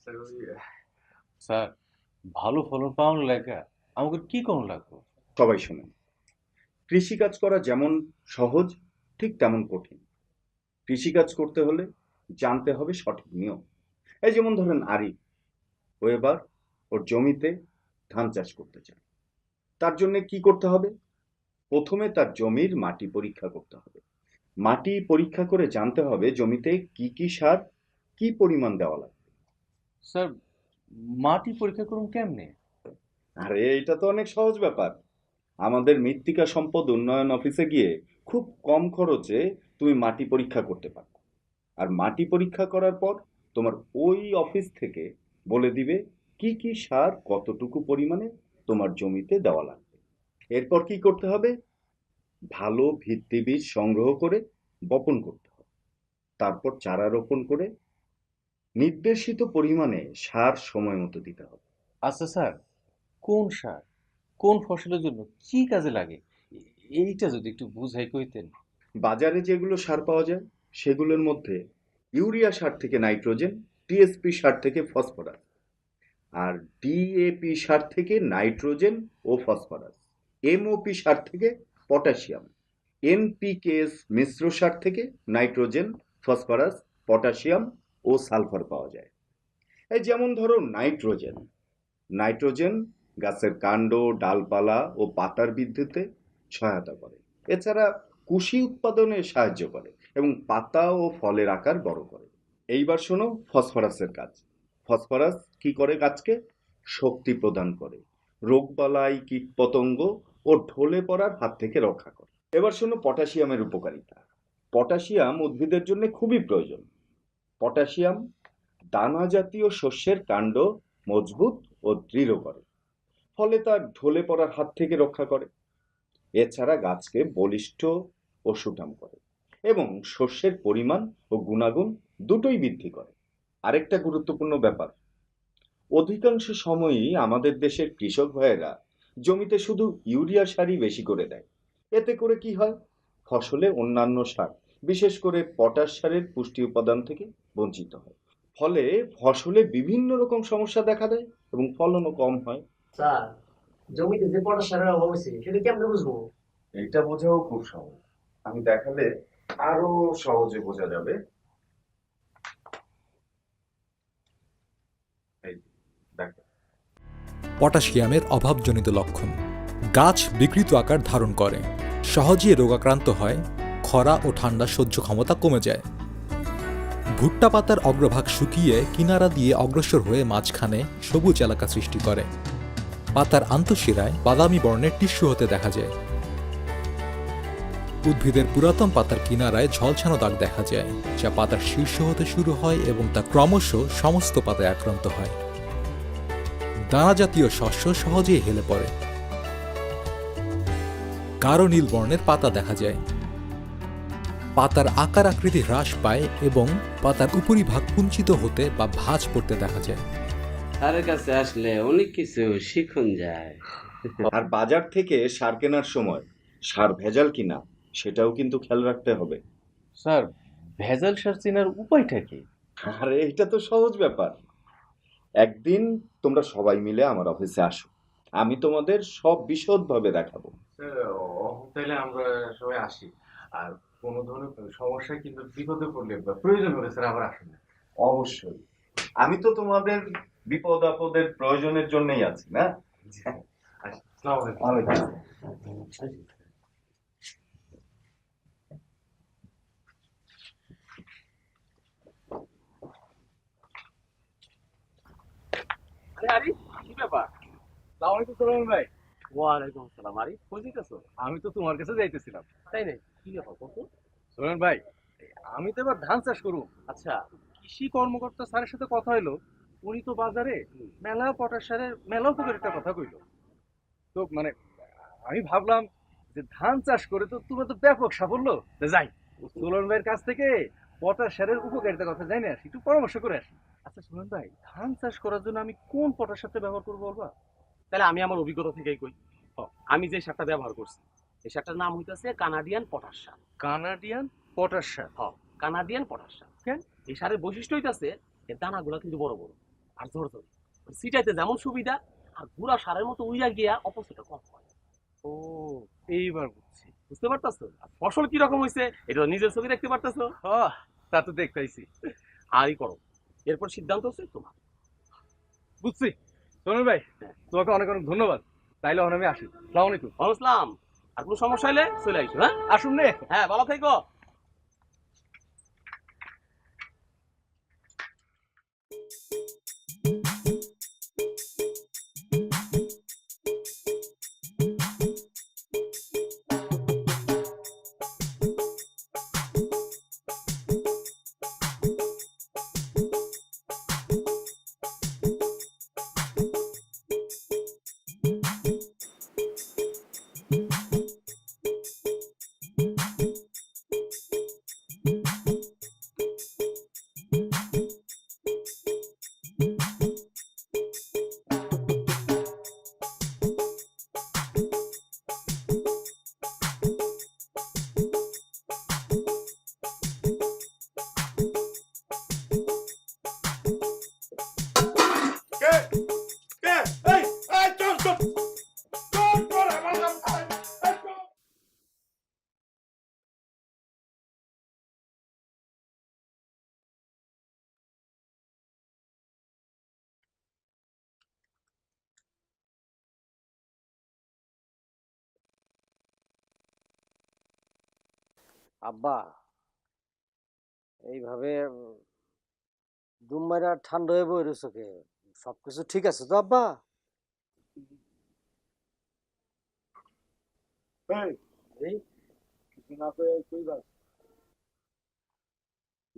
স্যার ওই, স্যার ভালো ফলন পাওয়ার লেগা আমাকে কি করুন লাগবে? সবাই শোনেন, কৃষিকাজ করা যেমন সহজ ঠিক তেমন কঠিন। কৃষিকাজ করতে হলে জানতে হবে সঠিক নিয়ম। এই যেমন ধরেন আরিফ, ও এবার ওর জমিতে ধান চাষ করতে চায়। তার জন্য কি করতে হবে? প্রথমে তার জমির মাটি পরীক্ষা করতে হবে। মাটি পরীক্ষা করে জানতে হবে জমিতে কি কি সার কি পরিমাণ দেওয়া লাগবে। স্যার মাটি পরীক্ষা করুন কেমনে? আরে এটা তো অনেক সহজ ব্যাপার। আমাদের মৃত্তিকা সম্পদ উন্নয়ন অফিসে গিয়ে খুব কম খরচে তুমি মাটি পরীক্ষা করতে পারো। আর মাটি পরীক্ষা করার পর তোমার ওই অফিস থেকে বলে দিবে কি কি সার কতটুকু পরিমাণে তোমার জমিতে দেওয়া লাগবে। এরপর কি করতে হবে? ভালো ভিত্তি বীজ সংগ্রহ করে বপন করতে হবে। তারপর চারা রোপণ করে নির্দেশিত পরিমাণে সার সময় মতো দিতে হবে। আচ্ছা স্যার, কোন সার কোন ফসলের জন্য কি কাজে লাগে এইটা যদি একটু বুঝাই কইতেন। বাজারে যেগুলো সার পাওয়া যায় সেগুলোর মধ্যে ইউরিয়া সার থেকে নাইট্রোজেন, টিএসপি সার থেকে ফসফরাস, আর ডিএপি সার থেকে নাইট্রোজেন ও ফসফরাস, এমওপি সার থেকে পটাশিয়াম, এনপিকেএস মিশ্র সার থেকে নাইট্রোজেন, ফসফরাস, পটাশিয়াম ও সালফার পাওয়া যায়। এই যেমন ধরো নাইট্রোজেন। নাইট্রোজেন গাছের কাণ্ড, ডালপালা ও পাতার বৃদ্ধিতে সহায়তা করে। এছাড়া কুশি উৎপাদনে সাহায্য করে এবং পাতা ও ফলের আকার বড় করে। এইবার শোনো ফসফরাসের কাজ। ফসফরাস কি করে? গাছকে শক্তি প্রদান করে, রোগবালাই, কীটপতঙ্গ ও ঢলে পড়ার হাত থেকে রক্ষা করে। এবার শোনো পটাশিয়ামের উপকারিতা। পটাশিয়াম উদ্ভিদের জন্য খুবই প্রয়োজন। পটাশিয়াম দানা জাতীয় শস্যের কাণ্ড মজবুত ও দৃঢ় করে, ফলে তার ঢলে পড়ার হাত থেকে রক্ষা করে। এছাড়া গাছকে বলিষ্ঠ ও সুঠাম করে এবং শস্যের পরিমাণ ও গুণাগুণ দুটোই বৃদ্ধি করে। আরেকটা গুরুত্বপূর্ণ ব্যাপার, অধিকাংশ সময়ই আমাদের দেশের কৃষক ভাইয়েরা জমিতে শুধু ইউরিয়া সারই বেশি করে দেয়। এতে করে কি হয়? ফসলে অন্যান্য সার, বিশেষ করে পটাশ সারের পুষ্টি উপাদান থেকে বঞ্চিত হয়। ফলে ফসলে বিভিন্ন রকম সমস্যা দেখা দেয় এবং ফলনও কম হয়। স্যার, জমিতে যে পটাশ সারের অভাব হয়েছে সেটা কেমনে বুঝবো? এটা বোঝাও খুব সহজ, আমি দেখালে আরো সহজে বোঝা যাবে। এই দেখো, পটাশিয়ামের অভাবজনিত লক্ষণ: গাছ বিকৃত আকার ধারণ করে, সহজে রোগাক্রান্ত হয়, খরা ও ঠান্ডা সহ্য ক্ষমতা কমে যায়। ভুট্টা পাতার অগ্রভাগ শুকিয়ে কিনারা দিয়ে অগ্রসর হয়ে মাঝখানে সবুজ এলাকা সৃষ্টি করে। পাতার আন্তঃশিরায় বাদামি বর্ণের টিস্যু হতে দেখা যায়। উদ্ভিদের পুরাতন পাতার কিনারায় ঝলছানো দাগ দেখা যায়, যা পাতার শীর্ষ হতে শুরু হয় এবং তা ক্রমশ সমস্ত পাতায় আক্রান্ত হয়। দানা জাতীয় শস্য সহজেই হেলে পড়ে। গাঢ় নীল বর্ণের পাতা দেখা যায়। পাতার আকার আকৃতি হ্রাস পায় এবং পাতার উপরিভাগ কুঞ্চিত হতে বা ভাঁজ পড়তে দেখা যায়। স্যারের কাছে আসলে অনেক কিছু শিখুন যায়। আর বাজার থেকে সার কেনার সময় সার ভেজাল কিনা সেটাও কিন্তু খেয়াল রাখতে হবে। স্যার, ভেজাল সার চেনার উপায়টা কি? আরে এটা তো সহজ ব্যাপার। একদিন তোমরা সবাই মিলে আমার অফিসে আসো, আমি তোমাদের সব বিশদভাবে দেখাবো। তাহলে আমরা সবাই আসি। আর কোনো ধরনের সমস্যা কিংবা বিপদে পড়লে বা প্রয়োজন হলে স্যার আবার আসুন। অবশ্যই, আমি তো তোমাদের বিপদ আপদের প্রয়োজনের জন্যই আছি না। আসসালামু আলাইকুম। আরে কি ব্যাপার? আসসালামু আলাইকুম সোহেল ভাই। ওয়ালাইকুম আসসালাম। আরে কই যাইতেছো? আমি তো তোমার কাছে যাইতেছিলাম। তাই না? কি ব্যাপার কত? সোহেল ভাই, আমি তো এবার ধান চাষ করব। আচ্ছা, কৃষি কর্মকর্তা স্যারের সাথে কথা হইলো, উনি তো বাজারে মেলা পটাশ সারের মেলা উপকারিতা কথা কইলো। তো মানে আমি ভাবলাম যে ধান চাষ করে তো তোমার তো ব্যাপক সাফল্য, তো যাই সোলন ভাইয়ের কাছ থেকে পটাশ সারের উপকারিতার কথা জানি আসি, একটু পরামর্শ করে আসি। আচ্ছা সোলন ভাই, ধান চাষ করার জন্য আমি কোন পটাশ সারটা ব্যবহার করবো বলবা? তাহলে আমি আমার অভিজ্ঞতা থেকেই কই। আমি যে সারটা ব্যবহার করছি এই সারটার নাম হইতাছে কানাডিয়ান পটাশ সার। কানাডিয়ান পটাশ সার? কানাডিয়ান পটাশ সার। কেন? এই সারের বৈশিষ্ট্য হইতাছে এর দানাগুলা কিন্তু বড় বড় আর ঝরঝরে। সিটাইতে যেমন সুবিধা, আর গুড়া সারের মতো উইয়া গিয়া অপচয়টা কম হয়। ও, এইবার বুঝছি। বুঝতে পারতাছো? আর ফসল কি রকম হইছে এটা নিজের চোখে দেখতে পারতাছো। তা তো দেখতেইছি। আরই করো, এরপর সিদ্ধান্ত হচ্ছে তোমার। বুঝছি সোহেল ভাই, তোমাকে অনেক অনেক ধন্যবাদ। তাইলে এখন আমি আসি। আসসালামু আলাইকুম। আসসালাম। আর কোনো সমস্যা হলে চলে আইসো। হ্যাঁ, আসুন নে। হ্যাঁ, ভালো থেকো। আব্বা এইভাবে দুম মারা ঠান্ডা হয়ে বই রয়েছে কে? সবকিছু ঠিক আছে তো আব্বা?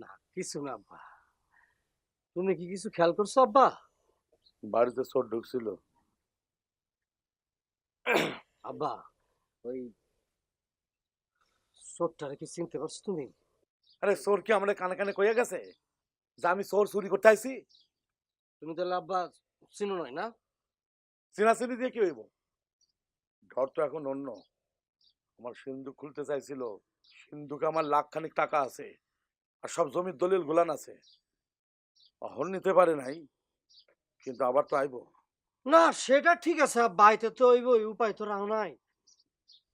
না কিছু না আব্বা। তুমি কি কিছু খেয়াল করছো আব্বা? বাড়িতে চোর ঢুকছিল। আব্বা ওই চোরটারে কি চিনতে পারছো তুমি? আরে চোর কি আমাদের কানে কানে কইয়া গেছে যে আমি চোর চুরি করতে আইছি? তুমি তাহলে আব্বা চিনো নয় না? চিনাচিনি দিয়ে কি হইব? ঘর তো এখন অন্য। আমার সিন্ধুক খুলতে চাইছিল, সিন্ধুকে আমার লাখখানিক টাকা আছে আর সব জমির দলিল গুলান আছে। অহন নিতে পারে নাই, কিন্তু আবার তো আইব। না সেটা ঠিক আছে আব্বা, আইতে তো হইব, উপায় তো রাও নাই।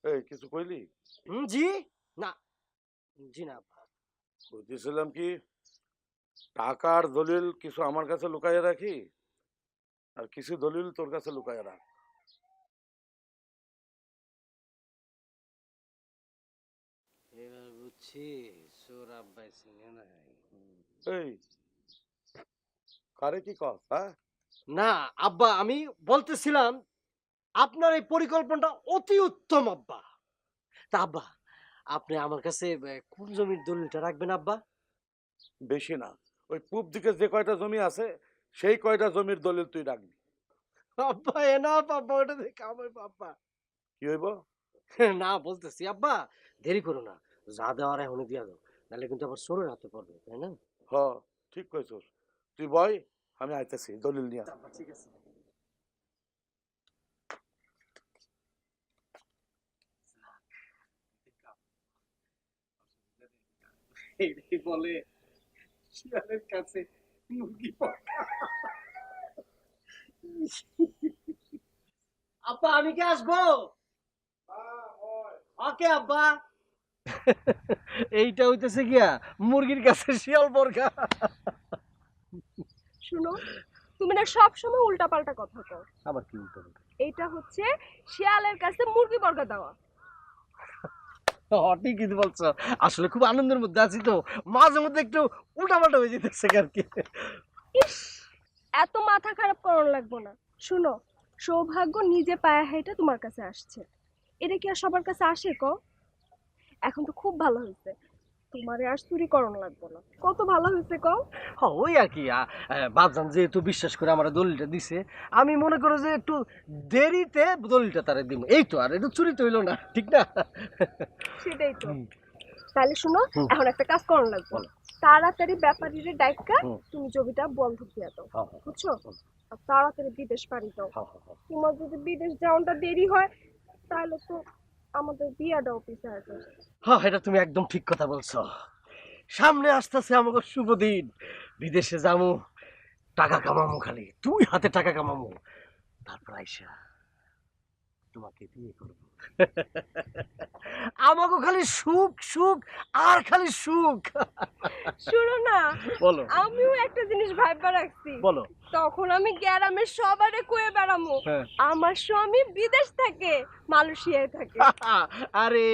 এই কিছু কইলি? জি না, জি না আব্বা। বুঝতেছিলাম কি টাকার দলিল কিছু আমার কাছে লুকাইয়া রাখি আর কিছু দলিল তোর কাছে লুকাইয়া রাখ। এবার বুঝছি চোর আব্বাই চিনে নাই। এই কারে কি কস? হ্যাঁ না আব্বা, আমি বলতেছিলাম আপনার এই পরিকল্পনাটা অতি উত্তম আব্বা। তা আব্বা আপনি আমার কাছে কোন জমির দলিলটা রাখবেন আব্বা? বেশি না, ওই পূব দিকে যে কয়টা জমি আছে সেই কয়টা জমির দলিল তুই রাখবি। আব্বা এনা আব্বা, ওটা দেখে আমার আব্বা। কি হইব? না বলতেছি আব্বা দেরি করো না, যা দেওয়ার এখনই দিয়া দাও, নাহলে কিন্তু আবার চোরের হাতে পড়বে, তাই না? হ ঠিক কইছস, তুই বয় আমি আইতেছি দলিল নিয়ে। ঠিক আছে। বলে শিয়ালের কাছে মুরগি পাকা। আব্বা আমি কি আসবো? ওকে আব্বা। এইটা হইতেছে গিয়া মুরগির কাছে শিয়াল বর্গা। শুনো, তুমি না সব সময় উল্টাপাল্টা কথা কও। আবার কি উল্টো? এইটা হচ্ছে শিয়ালের কাছে মুরগি বর্গা দেওয়া। ঠিকই বলছো, আসলে খুব আনন্দের মধ্যে আছি তো, মাঝে মধ্যে একটু উল্টাপাল্টা হয়ে যেতেছে আর কি। ইস, এত মাথা খারাপ করার লাগবো না। শুনো, সৌভাগ্য নিজে পায়ে হেঁটে তোমার কাছে আসছে, এটা কি আর সবার কাছে আসে কও? এখন তো খুব ভালো হয়েছে, তোমারে আর চুরি করণ লাগবো না। কত ভালো হয়েছে কও? ওই আর কি, বাপজান যেহেতু বিশ্বাস করে আমার দলিলটা দিছে, আমি মনে করো যে একটু দেরিতে দলিলটা তারে দিব, এই তো, আর একটু চুরি তো হইলো না, ঠিক না? সেটাই তো। তাহলে শুনো, এখন একটা কাজ করণ লাগবে, তাড়াতাড়ি ব্যাপারীরে ডাইকা তুমি জমিটা বন্ধক দিয়ে দাও, বুঝছো? আর তাড়াতাড়ি বিদেশ পাড়ি দাও। তোমার যদি বিদেশ যাওয়াটা দেরি হয় তাহলে তো আমাদের বিয়াটাও পিছায় যাবে। হ্যাঁ এটা তুমি একদম ঠিক কথা বলছো, সামনে আসতেছে আমাকে শুভ দিন, বিদেশে যাবো, টাকা কামামো, খালি তুই হাতে টাকা কামামো, তারপর আইসা তোমাকে বিয়ে করবো। আমাকে খালি সুখ সুখ আর খালি সুখ। শুনো না, বলো। আমিও একটা জিনিস ভাববা রাখছি। বলো। তখন আমি গ্রামের সবারে কয়ে বেড়ামো আমার স্বামী বিদেশ থাকে, মালয়েশিয়ায় থাকে। আরে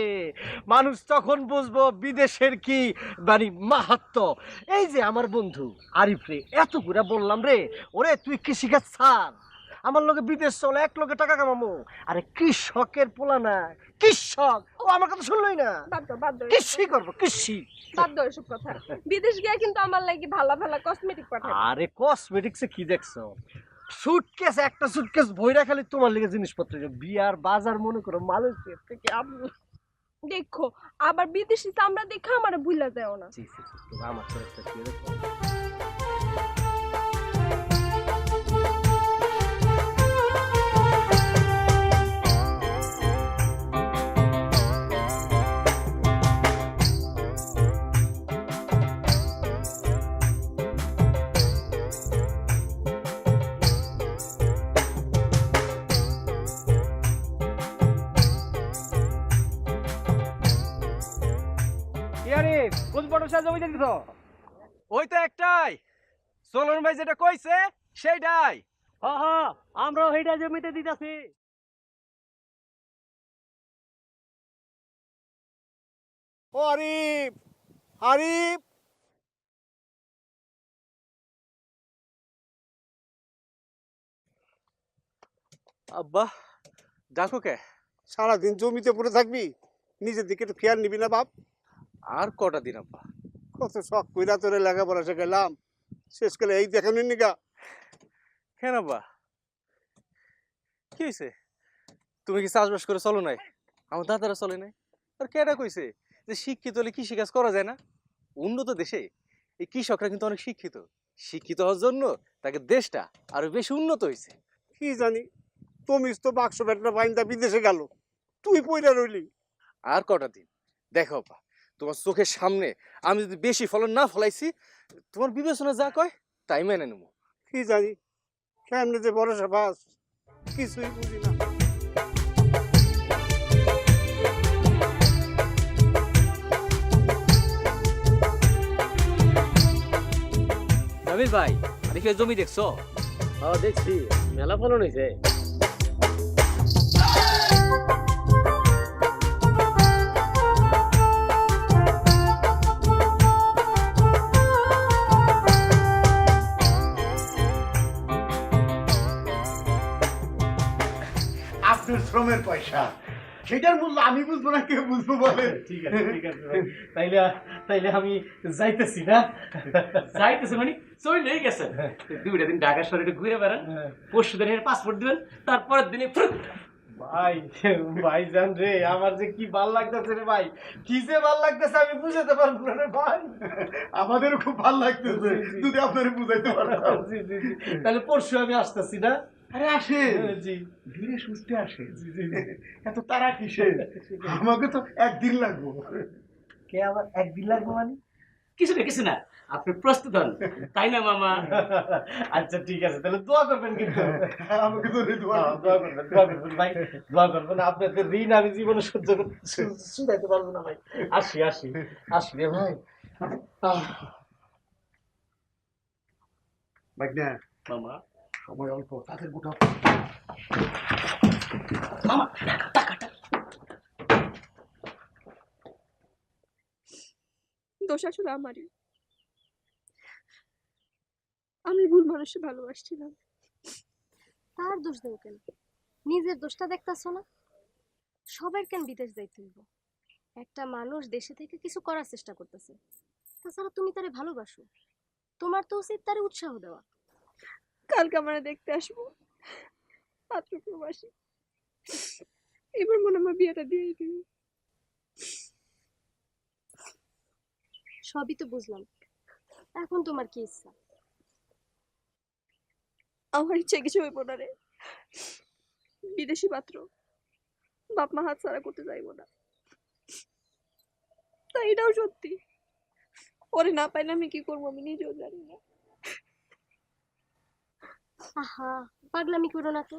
মানুষ তখন বুঝবো বিদেশের কি মানে মাহাত্ম। এই যে আমার বন্ধু আরিফ রে এত করে বললাম রে, ওরে তুই কৃষিকাজ ছাড়, আমার লোকে বিদেশ চলে, এক লোকে টাকা কামাবো। আরে কৃষকের পোলা না, কৃষক, ও আমার কথা শুনলই না। কৃষি করবো, কৃষি। বাদ দাও এসব কথা। বিদেশ গিয়ে কিন্তু আমার লাগি ভালো ভালো কসমেটিক পাঠাবে। আরে কসমেটিক্সে কি দেখছো, সুটকেস, একটা সুটকেস ভইরা খালি তোমার লেগে জিনিসপত্র, বিয়ার বাজার মনে করো মালয়েশিয়া থেকে আমি। দেখো আবার বিদেশি চামড়া দেখে আমার ভুলা যায় না। আমার চরিত্র কি দেখো। কোন পটাশিয়া জমিতে দিছ? ওই তো একটাই, সোলন ভাই যেটা কইছে সেইটাই। হ হ, আমরাও সেইটা জমিতে দিতাছি। ও আরিফ, আরিফ, আব্বা ডাকো কে? সারাদিন জমিতে পড়ে থাকবি, নিজের দিকে একটু খেয়াল নিবি না বাপ? আর কটা দিন আব্বা? কত শখ কইরা তোরে লেখাপড়া শেখাইলাম, শেষ করে এই দেখানোর নিগা। কেন আব্বা, কি হয়েছে? তুমি কি চাষবাস করে চলো নাই? আমার দাদারা চলে নাই। আর কেডা কইছে যে শিক্ষিত হলে কৃষিকাজ করা যায় না? উন্নত দেশে এই কৃষকরা কিন্তু অনেক শিক্ষিত। শিক্ষিত হওয়ার জন্য তাকে দেশটা আরো বেশি উন্নত হয়েছে। কি জানি, তুমি তো বাক্স ব্যাটটা বাইন্দা বিদেশে গেল, তুই পয়রা রইলি। আর কটা দিন দেখো আব্বা, তোমার চোখের সামনে আমি যদি বেশি ফলন না ফলাইছি, তোমার বিবেচনা যা কয় তাই মেনে নেবো। কি জানি কেমনে যে ভরসা পাস, কিছুই বুঝি না। জামিল ভাই, আরিফের জমি দেখছো? হ্যাঁ দেখছি, মেলা ফলন হয়েছে। আপনার শ্রমের পয়সা, সেটার মূল্য আমি বুঝবো না, কেউ বুঝবো বলে? ঠিক আছে ঠিক আছে ভাই, তাইলে তাইলে আমি যাইতেছি না। যাইতেছে মানে চলেই গেছেন, 2টা দিন ঢাকা শহরে ঘুরে বেড়ান, পরশু দিন পাসপোর্ট দিবেন, তারপরের দিনে ভাই ভাই জান রে, আমার যে কি ভাল লাগতেছে রে ভাই, কি যে ভাল লাগতেছে আমি বুঝাতে পারবো না রে ভাই। আমাদেরও খুব ভালো লাগতেছে, যদি আপনারা বুঝাইতে পারতাম। জি জি জি, তাহলে পরশু আমি আসতেছি না? আরে আসে, জি ধীরে সুস্থে আসে, এত তারা কিসে? আমাকে তো একদিন লাগবো। কে আবার একদিন লাগবে মানে? কিছু না, আপনি প্রস্তুত হন, তাই না মামা? আচ্ছা ঠিক আছে, তাহলে দোয়া করবেন কিন্তু। আমাকে তো দোয়া করবেন ভাই, দোয়া করবেন। আপনাদের ঋণ আমি জীবনে সহ্য করতে শুধাইতে পারবো না ভাই। আসি আসি আসি রে ভাই। ভাগনা, মামা সময় অল্প, তাদের গোটা মামা দোষ আসলে আমারই, আমি ভুল মানুষকে ভালোবাসছিলাম। তার দোষ দেব কেন? নিজের দোষটা দেখতাছো না? সবার কেন বিদেশ যাইতে হইব? একটা মানুষ দেশে থেকে কিছু করার চেষ্টা করতেছে, তাছাড়া তুমি তারে ভালোবাসো, তোমার তো উচিত তারে উৎসাহ দেওয়া। কালকে আমরা দেখতে আসবো, পাত্র প্রবাসী। এবার মনে আমার বিয়েটা দিয়ে দিবি। সবই তো বুঝলাম, এখন তোমার কি ইচ্ছা? আমার ইচ্ছে কিছু হইব না রে, বিদেশি পাত্র, বাপ মা হাত ছাড়া করতে যাইবো না। তাই এটাও সত্যি, ওরে না পাইলে আমি কি করবো আমি নিজেও জানি না। আহা, পাগলামি করো না তো,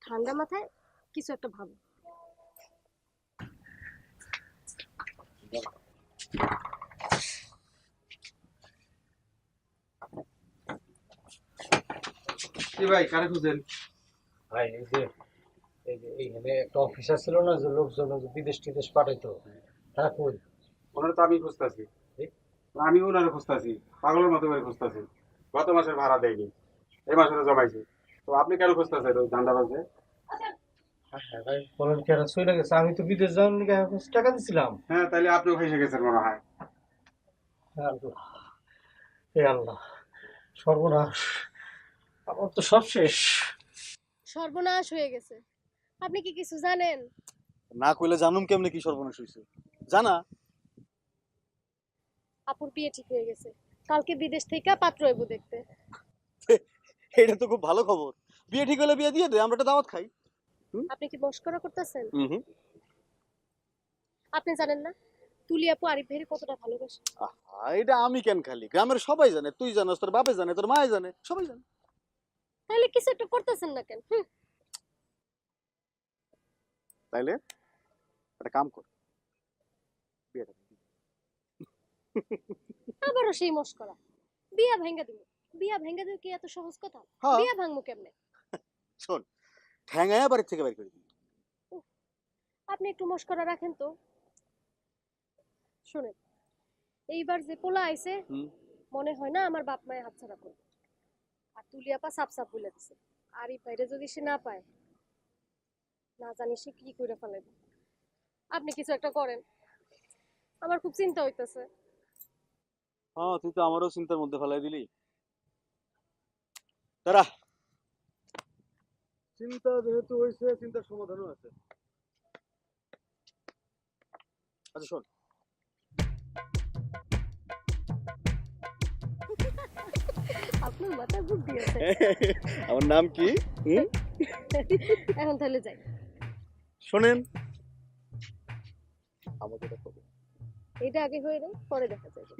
ঠান্ডা মাথায় কিছু একটা ভাবো। ভাই কারে খুঁজেন? ভাই এইখানে একটা অফিসার ছিল না, যে লোকজন বিদেশ টিদেশ পাঠাইতো, তারা কই? ওনারা তো আমি খুঁজতেছি, আমি ওনারা খুঁজতেছি, পাগলের মতো করে খুঁজতেছি। গত মাসের ভাড়া দেয়নি, এই মাসে জমাইছি। তো আপনি কেন খুঁজতেছেন ওই ধান্দাবাজে? হ্যাঁ ভাই, বলেন কি, আর চলে গেছে? আমি তো বিদেশ যাওয়ার নিকে টাকা দিছিলাম। হ্যাঁ, তাইলে আপনিও ফেসে গেছেন মনে হয়। হে আল্লাহ, সর্বনাশ, আমার তো সব শেষ। সর্বনাশ হয়ে গেছে। আপনি কি কিছু জানেন? না কইলে জানুম কেমনে কি সর্বনাশ হইছে? জানা? আপুর বিয়ে ঠিক হয়ে গেছে, কালকে বিদেশ থেকে পাত্র আইবো দেখতে। এটা তো খুব ভালো খবর। বিয়ে ঠিক হলে বিয়ে দিয়ে দে, আমরা একটা দাওয়াত খাই। আপনি কি মস্করা করতেছেন? হুম। আপনি জানেন না তুলি আপু আরিফ ভাইয়ের কতটা ভালোবাসে? এটা আমি কেন খালি, গ্রামের সবাই জানে, তুই জানাস, তোর বাপে জানে, তোর মায়ে জানে, সবাই জানে। তাহলে কিছু একটা করতেছেন না কেন? তাইলে একটা কাম কর, বিয়েটা আবারও সেই মস্করা। বিয়া ভাঙ্গা দিব। বিয়া ভাঙ্গা দিব কি এত সহজ কথা? হ্যাঁ। বিয়া ভাঙমু কেমনে? শোন, ঠ্যাঙায়া বাড়ির থেকে বের করে দিবি। আপনি একটু মস্করা রাখেন তো। শুনেন, এইবার যে পোলা আইছে মনে হয় না আমার বাপ মায়ের হাতছাড়া করবে। আর তুলিয়াপা সাপ সাপ বলে দিছে, আর এই বাইরে যদি সে না পায়, না জানি সে কি করে ফেলাইবে। আপনি কিছু একটা করেন, আমার খুব চিন্তা হইতেছে। হ্যাঁ, তুই তো আমারও চিন্তার মধ্যে ফেলাই দিলি। দাঁড়া, চিন্তা যেহেতু হয়েছে, চিন্তার সমাধানও আছে। আচ্ছা শোন, আপনার মাথায় বুদ্ধি আছে। আমার নাম কি? এখন তাহলে যাই। শোনেন, আমাকে দেখো। এটা আগে হয়ে যাও, পরে দেখা যাবে।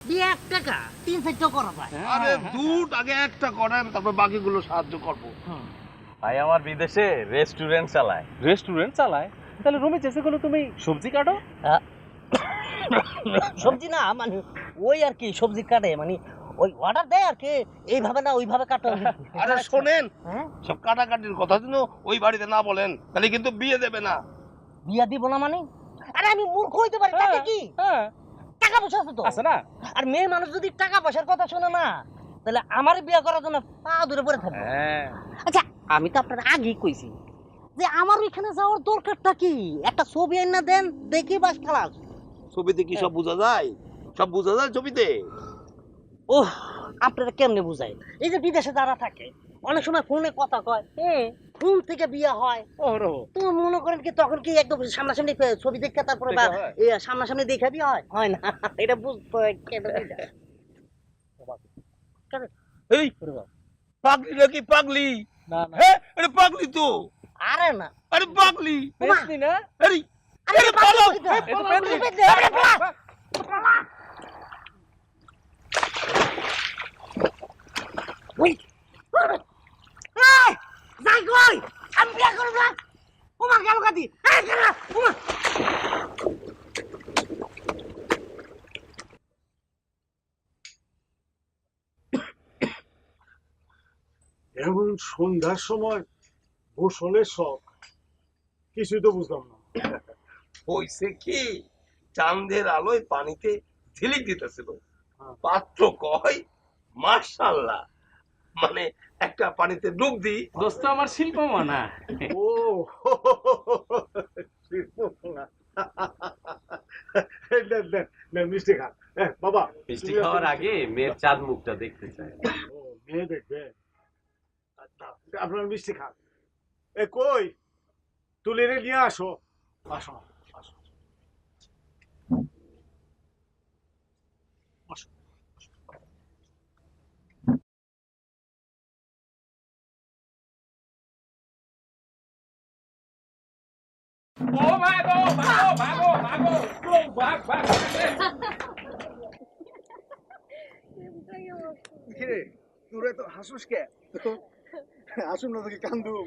বিয়ে 1 টাকা 3-4টা করা যায়। আরে দুধ আগে একটা করেন, তারপর বাকিগুলো সাহায্য করবো। ভাই আমার বিদেশে রেস্টুরেন্ট চালায়। রেস্টুরেন্ট চালায়? তাহলে রুমে যেসে কোনো তুমি সবজি কাটো? সবজি না, মানে ওই আর কি সবজি কাটে, মানে ওই অর্ডার দেয় আর কি, এইভাবে না ওইভাবে কাটো। আরে শোনেন, সব কাটাকাটির কথা যেন ওই বাড়িতে না বলেন, তাহলে কিন্তু বিয়ে দেবে না। বিয়া দিব না মানে? আরে আমি মূর্খ হইতে পারি, তাতে কি? টাকা পয়সা আছে তো, আছে না? আর মেয়ে মানুষ যদি টাকা পয়সার কথা শোনে না, তাহলে আমার বিয়ে করার জন্য পা ধরে পড়ে থাকবে। আচ্ছা, আমি তো আপনার আগেই কইছি যে আমার ওইখানে যাওয়ার দরকারটা কি? একটা ছবি আইনা দেন, দেখি বাস খালাস। ছবিতে কি সব বোঝা যায়? সব বোঝা যায় ছবিতে? ওহ, আপনারা কেমনে বুঝায়? এই যে বিদেশে যারা থাকে, অনেক সময় ফোনে কথা কয়, ফোন থেকে বিয়ে হয়। তো মনে করেন কি তখন কি একদম সামনাসামনি ছবি দেখে তারপরে বা সামনাসামনি দেখে বিয়ে হয়? হয় না, এটা বুঝতে হয়। এই পাগলি নাকি পাগলি? হ্যাঁ, আরে পাগলি তো। আরে না, আরে পাগলি না? আরে আরে পাগল, ওই যাই কই, আমি বিয়ে করব না। ওমা গেল কাটি, ওমা এমন সন্ধ্যার সময় গোসলের শখ, কিছুই তো বুঝলাম না। হইছে কি, চাঁদের আলোয় পানিতে ঝিলিক দিতেছিল, পাত্র কয় মাশাআল্লাহ, মানে একটা পানিতে ডুব দি। দোস্ত আমার শিল্প মানা। ও মিষ্টি খা বাবা। মিষ্টি খাওয়ার আগে মেয়ের চাঁদ মুখটা দেখতে চাই। মেয়ে দেখবে? আপনার মিষ্টি খান। এ কই, তুলিরে নিয়ে আসো। আসো আসো আসো। ও ভাগো ভাগো ভাগো ভাগো, ভাগ ভাগ। কিরে, তোরা তো হাসুস কে? আসুন না তোকে কান্দুম।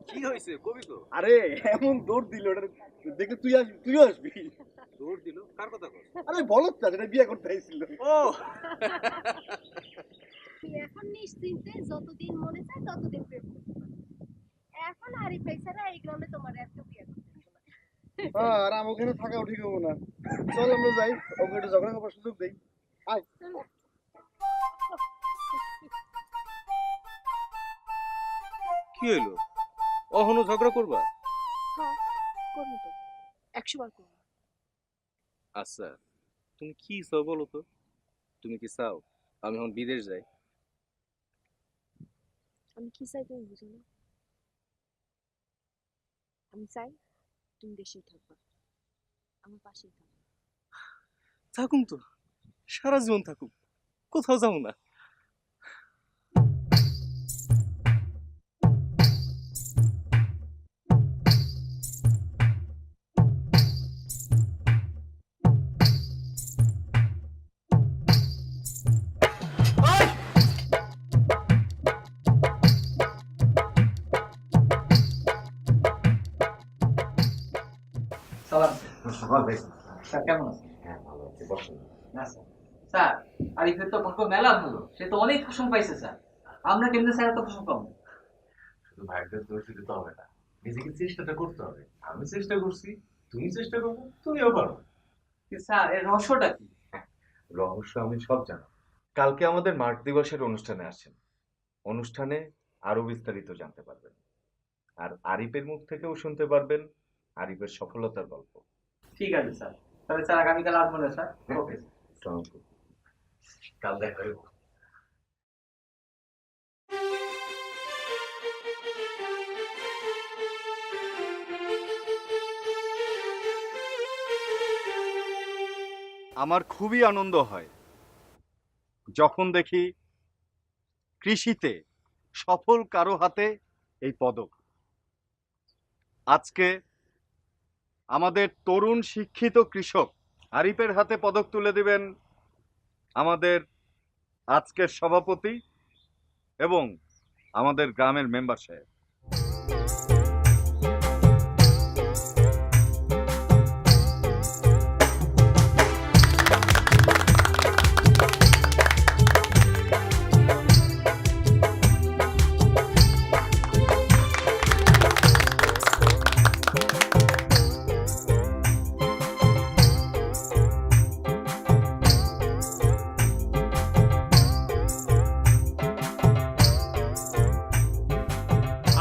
কি হয়েছে কবি তো? আরে এমন দৌড় দিল, ওটা দেখলে তুইও আসবি। দৌড় দিল? কার কথা কস? আরে বলত না, যেটা বিয়ে করতে আইছিল। ও তুই এখন নিশ্চিন্তে যতদিন মনে চায় ততদিন প্রেম করতে পারবি। এখন আরিফ ভাই ছাড়া এই গ্রামে তোমার এত বিয়ে করতে হবে না। আর আমার ওখানে থাকাও ঠিক হবো না। চল আমরা যাই, ওকে একটু ঝগড়া করার সুযোগ দেই। আয়। কি হইলো? অহনো ঝগড়া করবা? হ্যাঁ, করবো তো, 100 বার করবো। আচ্ছা, তুমি কি চাও বলো তো? তুমি কি চাও আমি এখন বিদেশ যাই? আমি কি চাই তুমি বুঝো না? আমি চাই তুমি দেশেই থাকবা, আমার পাশেই থাকবা। থাকুম তো, সারা জীবন থাকুক, কোথাও যাবো না। স্যার কেমন আছেন? হ্যাঁ ভালো আছি, বসুন। না স্যার, স্যার আরিফের তো ভাগ্য মেলা ভালো, সে তো অনেক ফসল পাইছে স্যার। আমরা কেমনে স্যার এত ফসল পাবো? শুধু ভাগ্যের দোষ দিলে তো হবে না, নিজেকে চেষ্টাটা করতে হবে। আমি চেষ্টা করছি, তুমি চেষ্টা করবো, তুমিও পারো। স্যার এর রহস্যটা কি? রহস্য আমি সব জানো। কালকে আমাদের মার্চ দিবসের অনুষ্ঠানে আসছেন, অনুষ্ঠানে আরো বিস্তারিত জানতে পারবেন, আর আরিফের মুখ থেকেও শুনতে পারবেন আরিফের সফলতার গল্প। ঠিক আছে স্যার, তাহলে স্যার আগামীকাল আসবো না স্যার? ওকে কাল দেখা হইব। আমার খুবই আনন্দ হয় যখন দেখি কৃষিতে সফল কারো হাতে এই পদক। আজকে আমাদের তরুণ শিক্ষিত কৃষক আরিফের হাতে পদক তুলে দিবেন আমাদের আজকের সভাপতি এবং আমাদের গ্রামের মেম্বার সাহেব।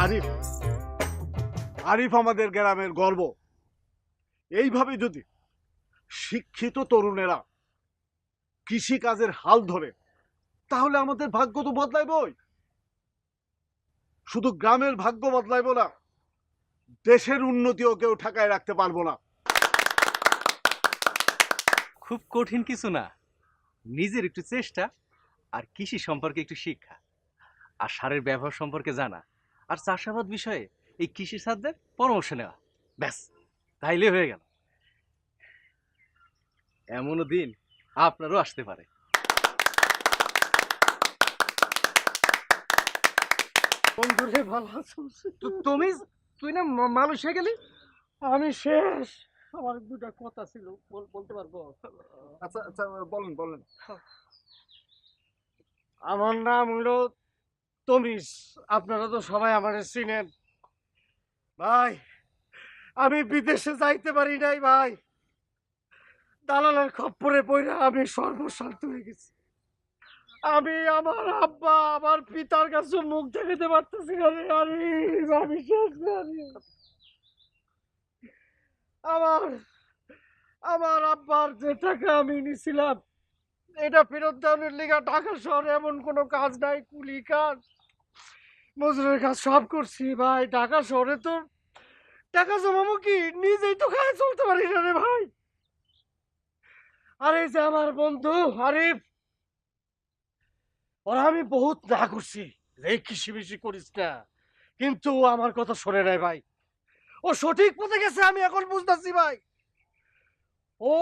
আরিফ আরিফ আমাদের গ্রামের গর্ব। এইভাবে যদি শিক্ষিত তরুণেরা কৃষি কাজের হাল ধরে তাহলে আমাদের ভাগ্য তো বদলাইবই। শুধু গ্রামের ভাগ্য বদলাইব না, দেশের উন্নতিও কেউ ঠেকায় রাখতে পারবো না। খুব কঠিন কিছু না, নিজের একটু চেষ্টা আর কৃষি সম্পর্কে একটু শিক্ষা আর সারের ব্যবহার সম্পর্কে জানা আর চাষাবাদ বিষয়ে এই কৃষি ছাত্রদের পরামর্শ নেওয়া, ব্যাস তাইলে হয়ে গেল। এমনও দিন আপনারও আসতে পারে। বন্ধুরে ভালো আছো? তুমি তুই না মালয়েশিয়া গেলি? আমি শেষ। আমার দুটা কথা ছিল, বলতে পারবো? আচ্ছা আচ্ছা, বলেন বলেন। আমার নাম হলো তমিজ, আপনারা তো সবাই আমারে চিনেন। ভাই আমি বিদেশে যাইতে পারি নাই ভাই, দালালের খপ্পরে পড়ে আমি সর্বশান্ত হয়ে গেছি। আমি আমার আব্বা আমার পিতার কাছে মুখ দেখাতে পারতেছি না রে। আমি শেষ রে। আমার আব্বার যে টাকা আমি নিছিলাম এটা ফেরত দেওয়ার লিগা ঢাকা শহরে এমন কোনো কাজ নাই, কুলি কাজ মজুরের কাজ সব করছি ভাই। ঢাকা শহরে তো টাকা জমাবো কি, নিজেই তো খায় চলতে পারি না রে ভাই। আরে যে আমার বন্ধু আরিফ, ওরা আমি বহুত না করছি রে কৃষি বেশি করিস না, কিন্তু আমার কথা শোনে নাই ভাই। ও সঠিক পথে গেছে, আমি এখন বুঝতেছি ভাই। ও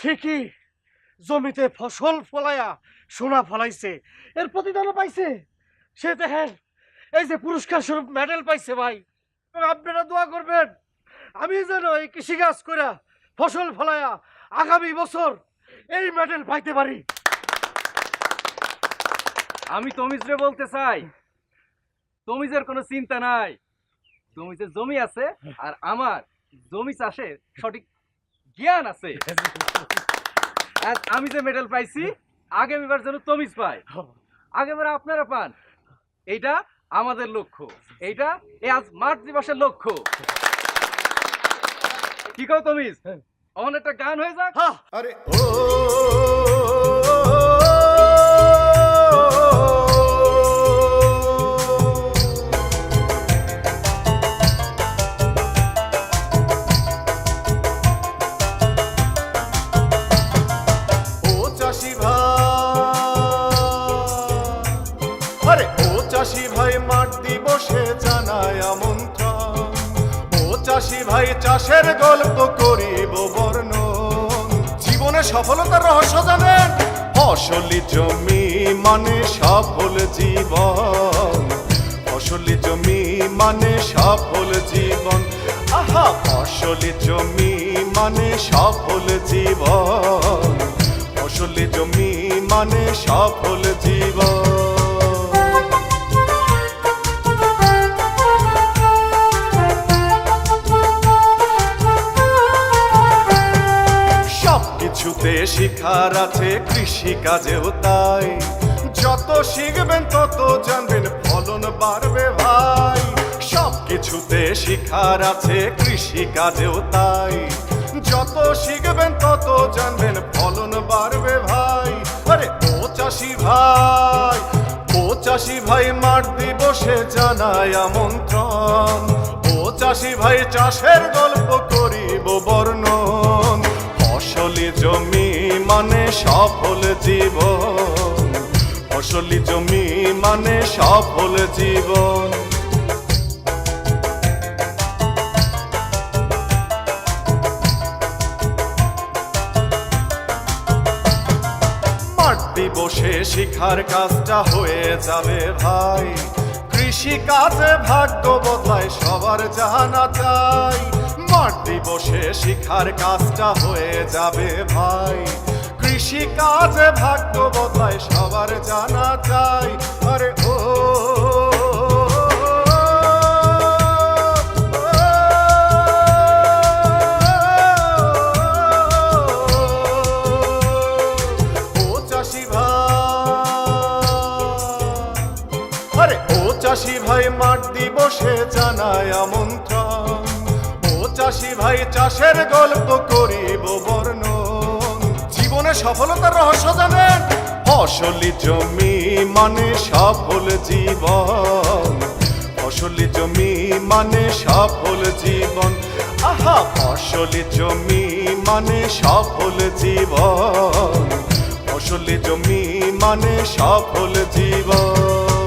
ঠিকই জমিতে ফসল ফলাইয়া সোনা ফলাইছে, এর প্রতিদানও পাইছে। সে দেখেন এই যে পুরস্কার স্বরূপ মেডেল পাইছে ভাই। আপনারা দোয়া করবেন আমি যেন এই কৃষিকাজ করে ফসল ফলাইয়া আগামী বছর এই মেডেল পাইতে পারি। আমি তমিজরে বলতে চাই, তমিজের কোনো চিন্তা নাই। তমিজের জমি আছে আর আমার জমি চাষের সঠিক জ্ঞান আছে। আর আমি যে মেডেল পাইছি আগামীবার যেন তমিজ পায়, আগেবার আপনারা পান, এইটা আমাদের লক্ষ্য। এইটা আজ মার্চ দিবসের লক্ষ্য। কি কও তমিজ? অন একটা গান হয়ে যাক। আরে ভাই চাষের গল্প করিব বর্ণন, জীবনে সফলতার রহস্য জানেন? ফসলি জমি মানে সফল জীবন, ফসলি জমি মানে সফল জীবন। আহা ফসলি জমি মানে সফল জীবন, ফসলি জমি মানে সফল জীবন। সবকিছুতে শিখার আছে, কৃষি কাজেও তাই। যত শিখবেন তত জানবেন, ফলন বাড়বে ভাই। সবকিছুতে শিখার আছে, কৃষি কাজেও তাই। যত শিখবেন তত জানবেন, ফলন বাড়বে ভাই। আরে ও চাষি ভাই, ও চাষি ভাই, মাঠ দিবসে জানাই আমন্ত্রণ। ও চাষি ভাই, চাষের গল্প করিব বর্ণন। ফসলি জমি মানে সফল জীবন, ফসলি জমি মানে সফল জীবন। মাঠ দিবসে শিখার কাজটা হয়ে যাবে ভাই। কৃষি কাজে ভাগ্য বদলায় সবার জানা চাই। মাঠ দিবসে শিখার কাজটা হয়ে যাবে ভাই। কৃষি কাজে ভাগ্য বদলায় সবার জানা চাই। আরে ও চাষি ভাই, আরে ও চাষি ভাই, মাঠ দিবসে জানায় আমন্ত্রণ। ও চাষি ভাই, চাষের গল্প করিব বর্ণন। জীবনে সফলতার রহস্য জানেন, ফসলি জমি মানে সফল জীবন, ফসলি জমি মানে সফল জীবন। আহা, ফসলি জমি মানে সফল জীবন, ফসলি জমি মানে সফল জীবন।